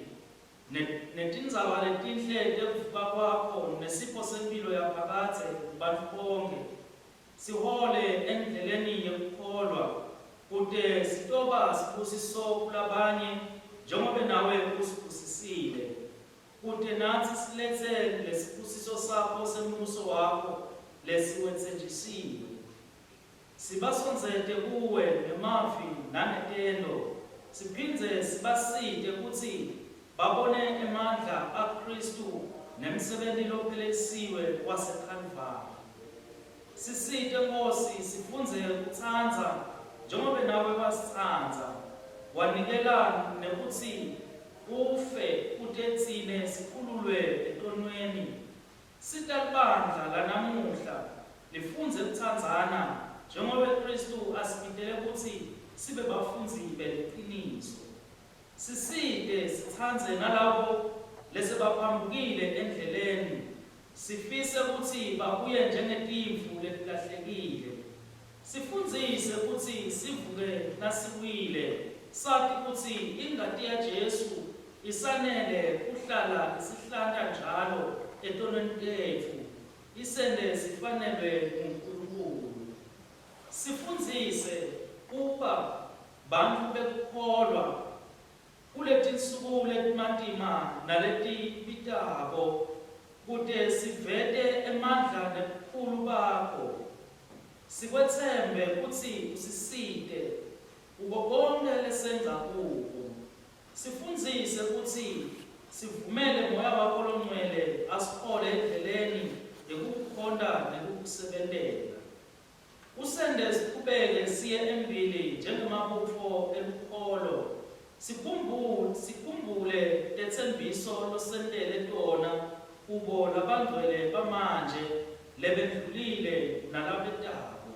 netindzaba letinhle tekuvuka kwakho nesipho sempilo yaphakade kubantfu bonke sihole endleleni yokukholwa kude sitoba sibusiso kulabanye njengoba nawe usibusisile kude nathi silethe lesibusiso sakho sembuso wakho lesiwethenjisiwe sibasonzete kuwe ngemavi nangetendo siphindze sibaside ukuthi babone emandla aKristu nemsebenzi lophelelisiwe waseKhalvari siside Nkosi sifunze ukuthanza njengoba nawe wasithanza wanikela nekuthi ufe kuthethine sikhululwe etonweni sitalibandla lanamuhla lifunze ukuthandzana njengoba Kristu asibitele ukuthi sibe bafunzi beleqiniso siside sithanze nalabo lesebaphambukile endleleni sifise ukuthi babuye njengetimvu letilahlekile sifundzise ukuthi sivuke nasiwile sathi ukuthi ingati ya Jesu isanele kuhlala isihlala njalo etonweni tethu isende sifanelwe nguNkulunkulu sifundzise kuba bantfu bekukholwa kuletinsuku letimatima naletibitako kude sivete emandla nebukhulu bakho sikwethembe ukuthi usiside uko konke lesenza kuko sifundzise ukuthi sivumele moya wakho longcwele asikhole endleleni yekukukhonda nekukusebentela usende siqhubeke siye embili njengemabutfo elukholo sikhumbule tetsembiso losentele tona kubo labangcwele bamanje lebedlulile nalabetako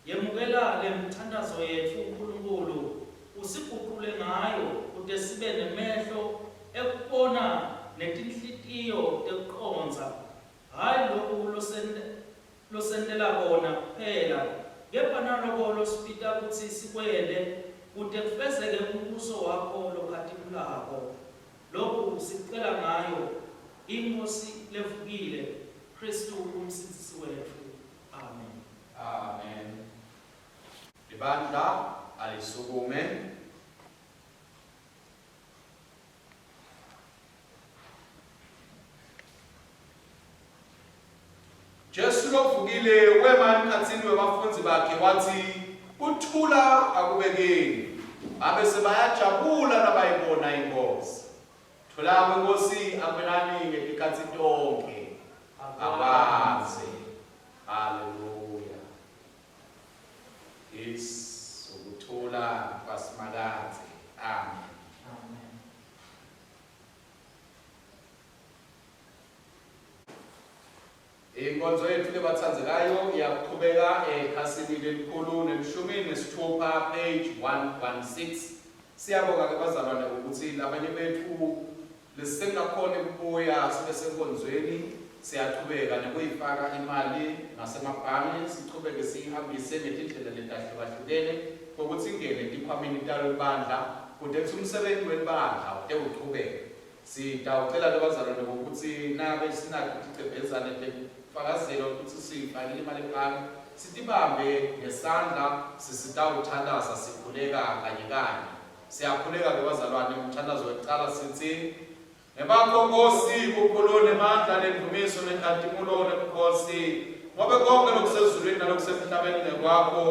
yemukela lemthandazo yethu uNkulunkulu usiguqule ngayo kude sibe nemehlo ekubona netinhlitiyo tekuqonza hayi lokhu losentela kona kuphela kepha naloko losipita kutsi sikwele kude kufezeke umbuso wakho lokhatimulako lokhu sicela ngayo Inkosi levukile Kristu umsindisi wethu amen Amen. Libandla alisukume. Jesu lovukile wemani khatsini webafunzi bakhe wathi uthula akubekeni abese bayajabula nabayibona inkosi thula kwenkosi akwenani ngetikhatsi tonke abanze haleluya is ukuthula kwasimakazi amen inkonzo yethu lebathandzekayo iyaqhubeka ekhasini lelikhulu nelishumi nesithupha page 116 siyabonga ke bazalwane ukuthi labanye bethu lesengakhona ukubuya sibe senkonzweni siyaqhubeka nekuyifaka imali ngasemabhange siqhubeke sihambise ngetindlela letahlukahlukene ukuthi ingene etikhwameni talo libandla kude kuthi umsebenzi welibandla uqhubeke sitawucela lebazalwane ukuthi nabe sinakho ticebhezane fakazela ukuthi sifakile imali ebhange sitibambe ngesandla sisitawuthandaza sikhuleka kanye kanye siyakhuleka ke bazalwane umthandazo wecala sithi nebakho Nkosi kukhulu nemandla nemvumiso nenkantimulo nebukhosi ngobe konke lokusezulwini nalokusemhlabeni ngekwakho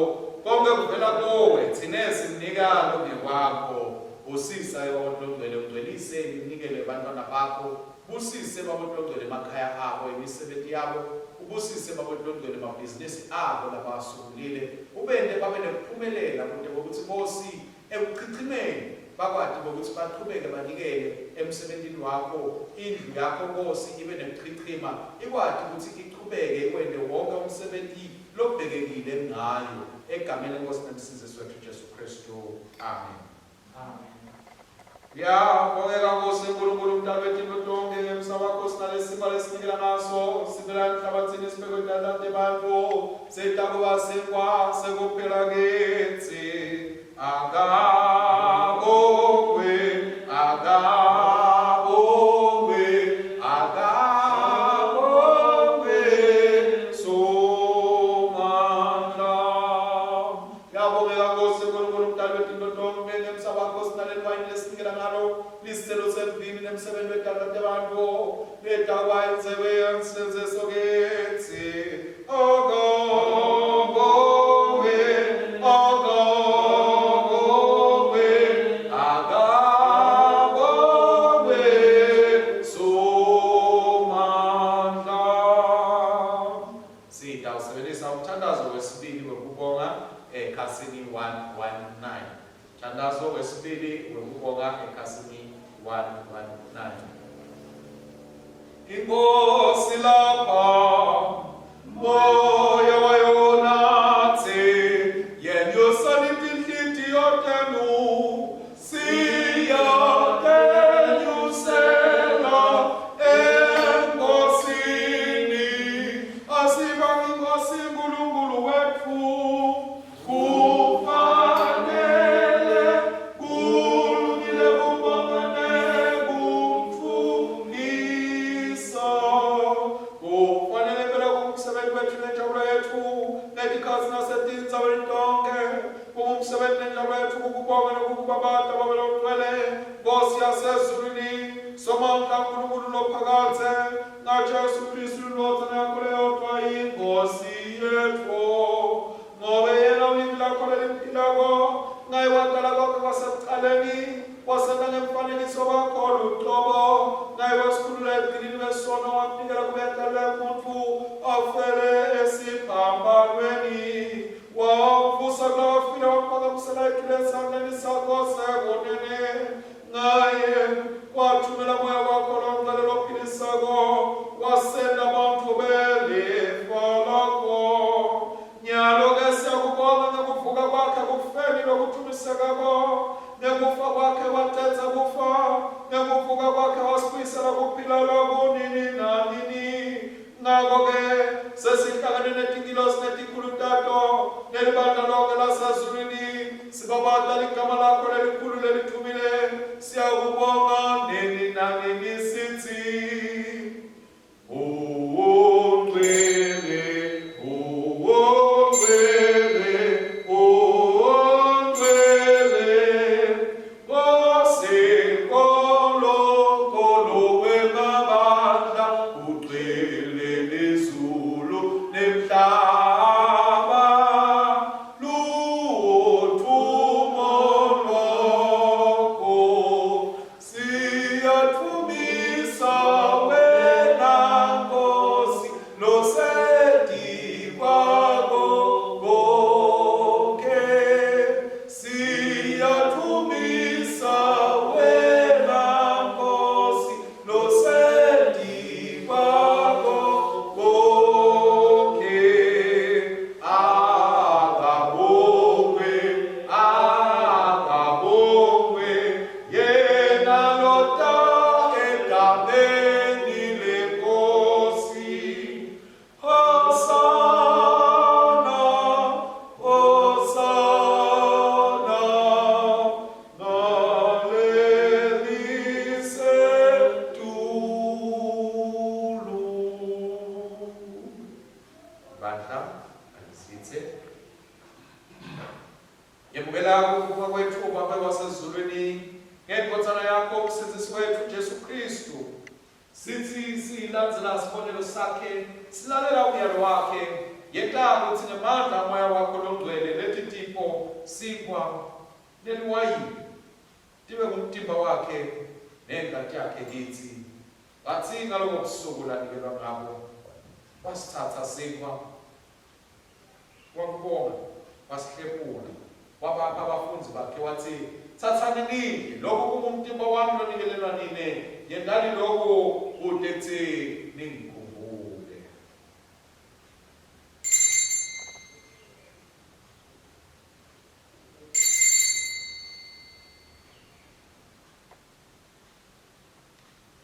konke kuvela kuwe thina simnika lokungekwakho usisa yodlongcwele ungcwelise ninikele abantwana bakho busise babodlongcwele emakhaya abo imisebenzi yabo ubusise babodlongcwele amabhizinisi abo labasukulile ubende babe nekuphumelela kude ukuthi Nkosi ekuchichimeni bakwadi bokuthi baqhubeke banikele emsebenzini wakho indlu yakho Nkosi ibe nekuchichima ikwadi ukuthi iqhubeke iwende wonke umsebenzi lobhekekile ngayo egameni leNkosi nomsindisi wethu Jesu Kristu amen amen Ngiyabongeka Nkosi uNkulunkulu Mdali wethu lonke ngemsaba Nkosi nalesimo lesinikela ngaso sivela emhlabathini sibekwe dadade bantfu setakuba sekwa sekuphela kithi akabongwe soma isiselo semvini nemsebenzi wethalente abantu letakwayenzewe yansilezeso kithi ogogowe ogogowe agagowe somandla. Sitawusebenzisa umthandazo wesibili wokubonga ekhasini 119. Mthandazo wesibili wokubonga ekhasini 119. Inkosi lapha moya wayonathe yenyusanitihlithi yotenu siyatenyusela enkosini asibangi inkosi nkulunkulu wethu kufanele kulungile kubongane kumfundisa kufanele phela kumsebenzi wethu nenjabulo yethu netikhazi nasetinzawo litonke kumsebenzi nenjabulo yethu kukubonga nokukubabata babelotwele Nkosi yasezulwini somandla nkulunkulu lophakathe ngaJesu Kristu indodana yakho leyodwa yinkosi yethu ngoba yena ulimi lakho leliphilako ngaye wadala konke kwasekuqaleni wasenda ngemfanekiso wakho luhlobo ngaye wasikhulula ebudilini besono wakunikela kubedala umuntu afele esiphambanweni wavusa kulawafile waphakamisela ethule esandleni sakho sekunene ngaye wathumela moya wakho lomdala lophilisako wasenda abantu belifa lakho nyalo ke siyakubonga ngekuvuka kwakhe kufeni lokuthumisekako ngekufa kwakhe watetha kufa ngekuvuka kwakhe wasibuyisela kuphila lokunini nanini ngako-ke sesihlangane netingilosi netikhulu tato nelibandla lonke lasezulwini sibabadala igama lakho lelikhulu lelithumile siyakubonga nini nanini sithi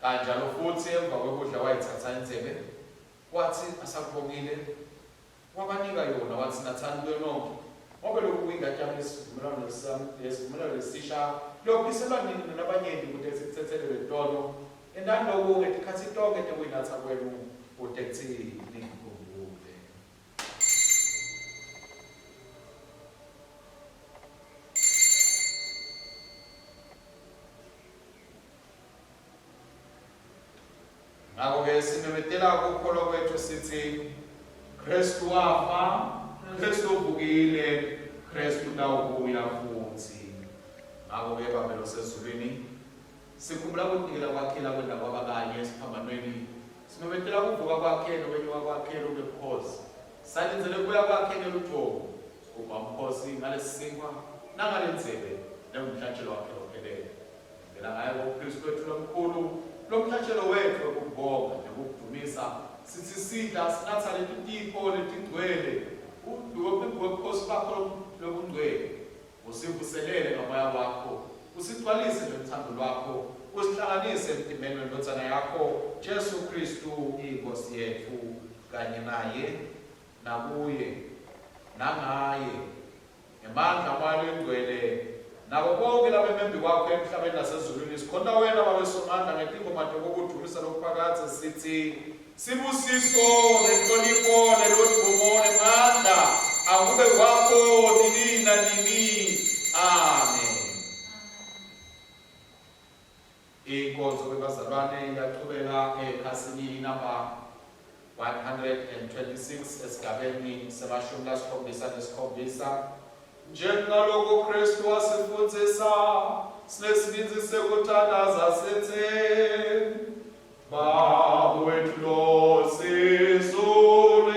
kanjalo futhi emva kwekudla wayithatha inzebe wathi asakubongile wabanika yona wathi nathani kuyo nonke ngoba lokhu kuyingatshana lesivumelwano lesisha lokuphiselwa nini nabanyenti ukuthi sikuthethelele tono endani lokhu ngetikhathi tonke tekuyinatha kwenu kude kuthini nikhumbule. simemetela ukukholwa kwethu sithi Kristu wafa, Kristu uvukile, Kristu utawubuya futhi. Ngakho-ke babelo sezulwini sikhumbula ukunikela kwakhe lakwenda kwabakanye esiphambanweni. Simemetela ukuvuka kwakhe nokwenyuka kwakhe lobe phosi. Salindele kuya kwakhe ngeluthobo. Kuba mkhosi ngalesinkwa nangalendzebe nemhlatshelo wakhe lophelele. Ngela ngaye uKristu wethu lomkhulu lomhlatshelo wethu wokubonga nokudumisa. Sithi sidla sinatha letitipho letingcwele. Ubukhosi bakho lobungcwele. Usivuselele ngomoya wakho. Usigcwalise nothando lwakho. Usihlanganise emtimeni wendodzana yakho Jesu Kristu inkosi yethu kanye naye nakuye nangaye ngemandla amalo engcwele nabo bonke labemembi kwakho emhlabeni nasezulwini sikhonta wena babe somandla ngetingoma zokudumisa lokuphakatha sithi sibusiso nenhlonipho nelodumo nemandla akube kwakho nini nanini. Amen. Inkonzo kwabazalwane iyaqhubeka ekhasini namba 126 esigabeni semashumi lasikhombisa nesikhombisa. Njengalokho Kristu wasifundzisa sinesibinzi sekuthandaza sithi Baba wethu lo sezulwini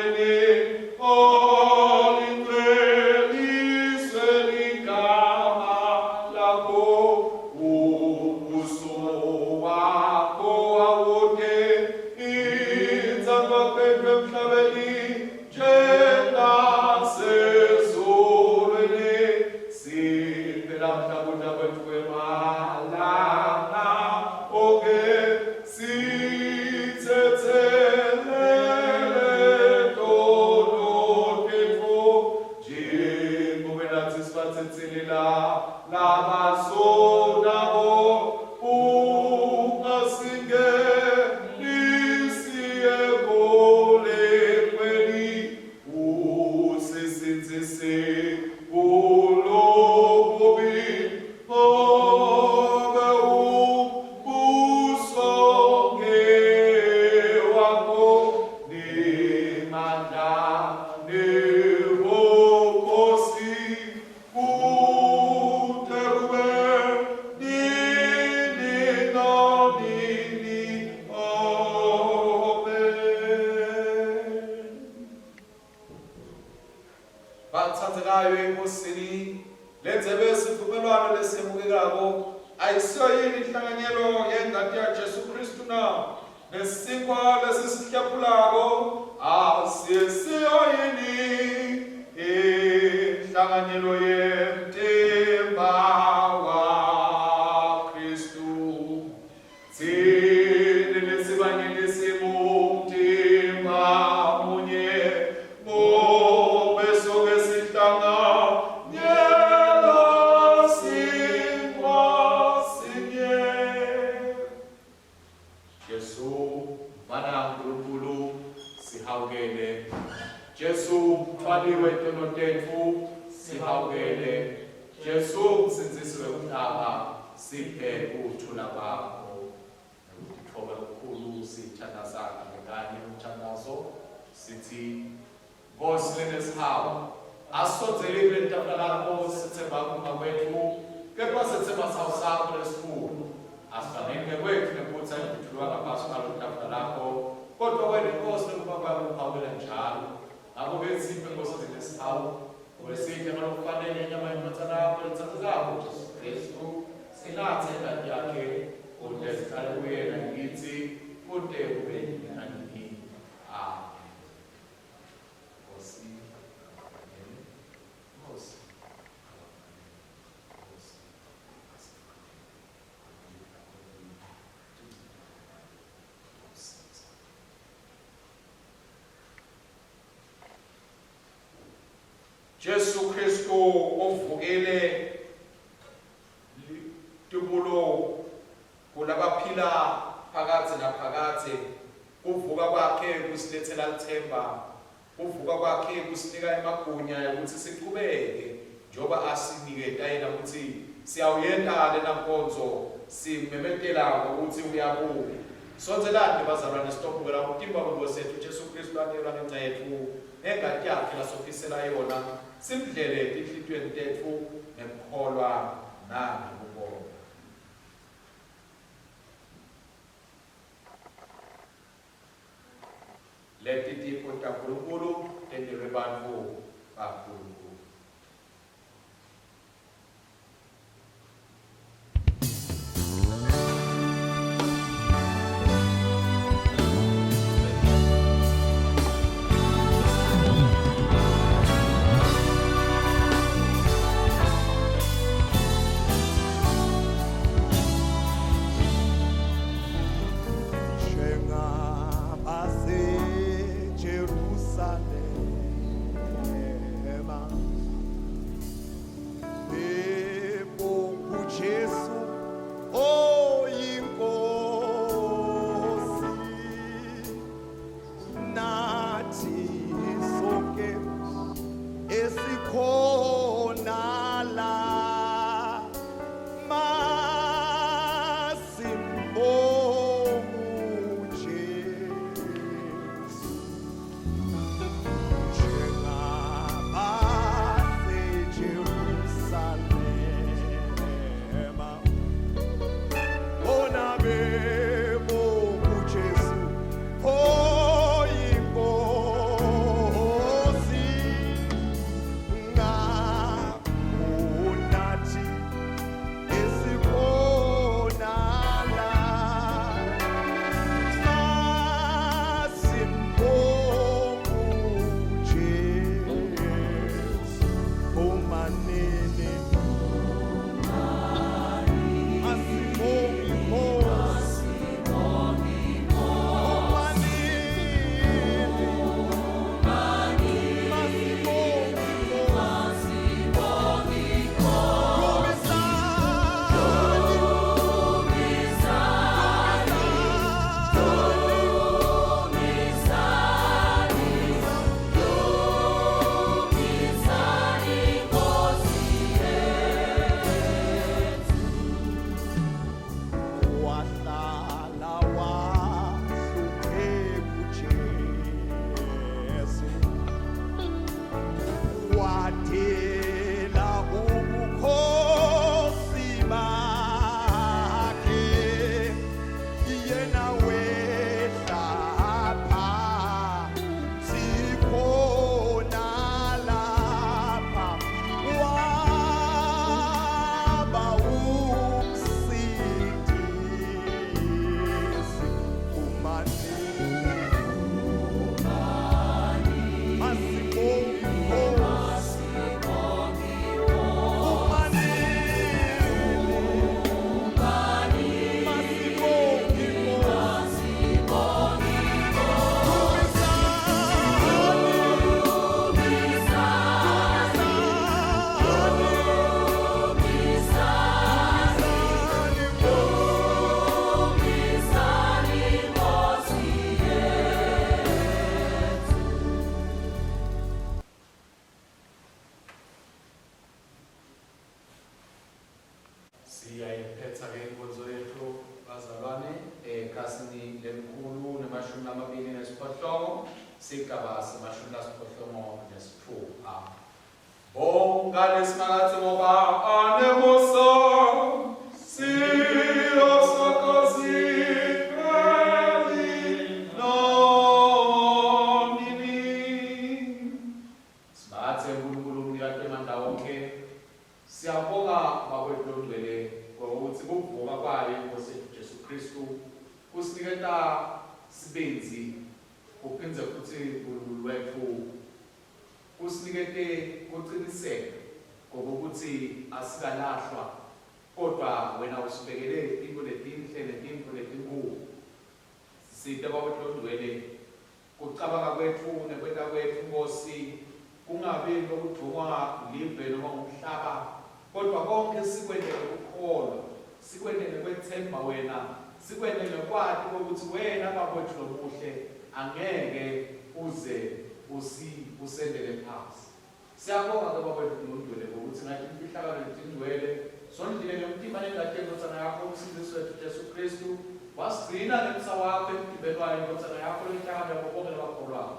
Jesu Kristu uvukile tubulo kulabaphila phakathi naphakathi. Uvuka kwakhe kusilethela ithemba. Uvuka kwakhe kusinika emagunya ukuthi siqhubeke njoba asinike tayina ukuthi siyawuyenda lena nkonzo simemetela ukuthi uyabuya. Sonzelani bazalwane sitopukela ukutimba kwenkosi yethu Jesu Kristu akelwa ngenxa yethu engadi yakhe lasofisela yona simdlele enhlitiyweni tethu ngekukholwa nangokubonga. Leti tiko ta nkulunkulu tendelwe bantfu bankulunkulu. Usendele phansi. Siyabonga ke baba uNdwele ukuthi ngathi imfihlakalo letindwele sondlile nomtima nengadeni otsana yakho umsindisi wethu Jesu Kristu wasigcina ngemsa wakho emgibelwayo inkotsana yakho lenhlangano yabo bonke labakholwayo.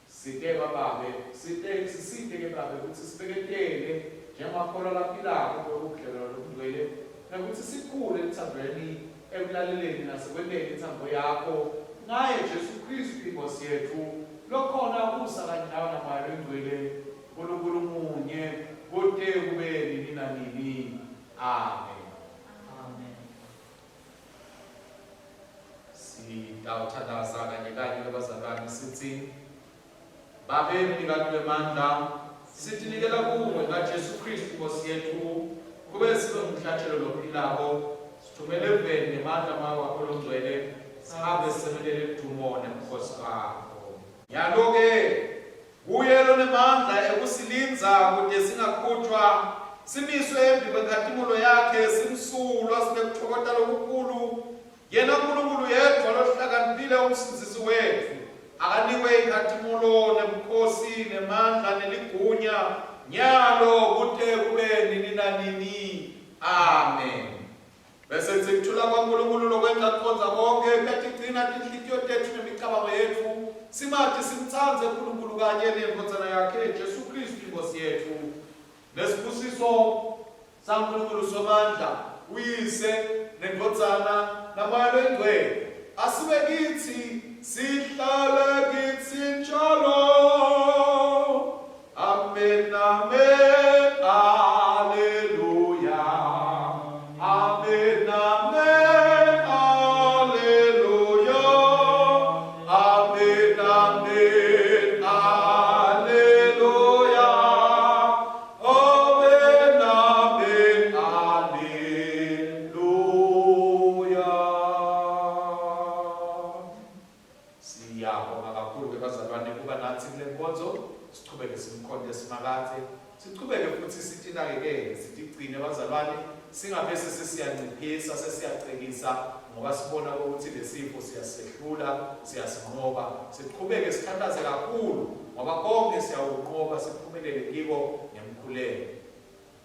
Sike bababe, siside-ke babe ukuthi sibeketele njengamakholwa laphilayo ngokudlela lokungcwele nokuthi sikhule ethandweni ekulaleleni nasekwenteni inthambo yakho ngaye Jesu Kristu inkosi yethu lokhona kusa kanye nawe namoya lengcwele uNkulunkulu munye kude kube nini nanini. Amen. Amen. Sitawuthandaza kanye kanye labazalwane sithi Babeni nikani bemandla sithinikela kuwe ngaJesu Kristu inkosi yethu kube sibe ngumhlatshelo lophilako sithumele emveni nemandla wakho longcwele sihambe sisemelele edumo nebukhosi bakho. Yalo-ke kuye lo nemandla ekusilinza kude singakhutshwa simiswe embi kwenkathumulo yakhe simsulwa sinekuthokota lokukhulu yena uNkulunkulu yedwa lohlakaniphile umsindisi wethu akanikwe inkathumulo nebukhosi nemandla neligunya nyalo kude kube nini nanini. Amen. Bese sikuthula kwaNkulunkulu lokwenza kukhonza konke katigcina tinhliziyo tethu nemicabango yethu simathi simthanze uNkulunkulu kanye nenkodzana yakhe Jesu Kristu inkosi yethu nesibusiso saNkulunkulu somandla uyise nenkodzana namoya lengcwele asibe kithi sihlale kithi njalo. Amen. Amen. Alleluia. Amen. Amen. Alleluia. Amen. Amen. Alleluia. Amen. Amen. Alleluia. Siyabonga kakhulu ke bazalwane kuba nathi kule nkonzo. Siqhubeke simkhonde simakathe siqhubeke futhi sitinakekele sitigcine bazalwane singabe sesiyanciphisa sesiyacekisa ngoba sibona ukuthi lesifo siyasehlula siyasinqoba siqhubeke sithandaze kakhulu ngoba konke siyawuqoba siphumelele kiko ngemkhuleko.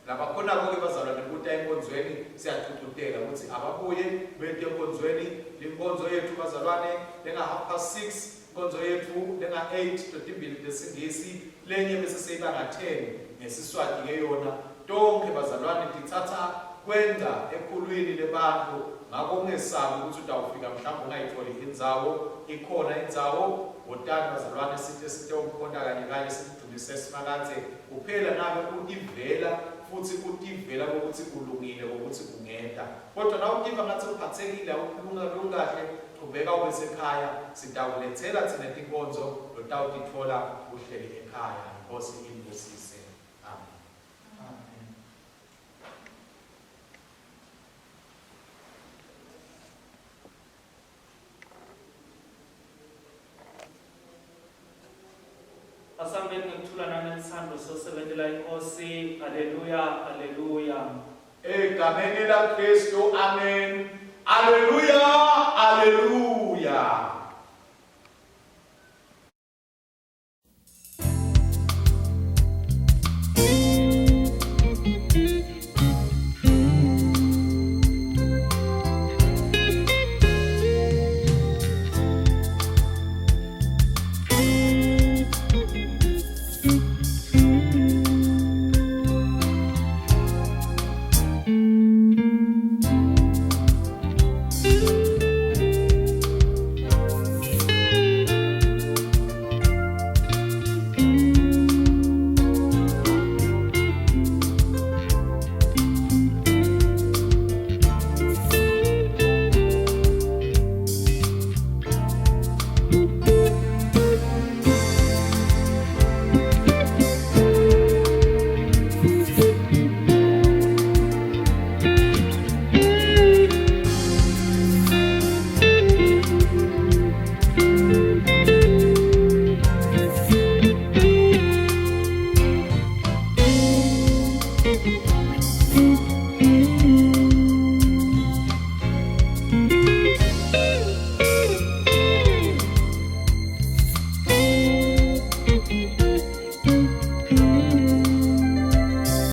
Labakhona konke bazalwane ukuthi enkonzweni siyaqhubeka ukuthi ababuye bete enkonzweni linkonzo yethu bazalwane lenga 6:30 inkonzo yethu lenga 8:2 lesingisi lenye bese seyibanga 10 ngesiswati ke yona tonke bazalwane dithatha kwenda ekhulwini lebantu ngakho ungesabi ukuthi utawufika mhlawumbe ungayitholi indzawo ikhona indzawo wotani bazalwane sithe umkhonda kanye kanye sidumise simakathe kuphela nabe utivela futhi utivela ukuthi kulungile ukuthi kungenda kodwa na utiva ngathi uphathekile awulunga kahle qhubeka ube sekhaya sitawulethela thina tinkonzo lotawutithola uhleli ekhaya. Inkosi inibusise. Amen. Amen. Asambeni ngikuthula nangesithando sosebenzela inkosi. Haleluya, haleluya. Egameni la Kristu. Amen. Haleluya, haleluya.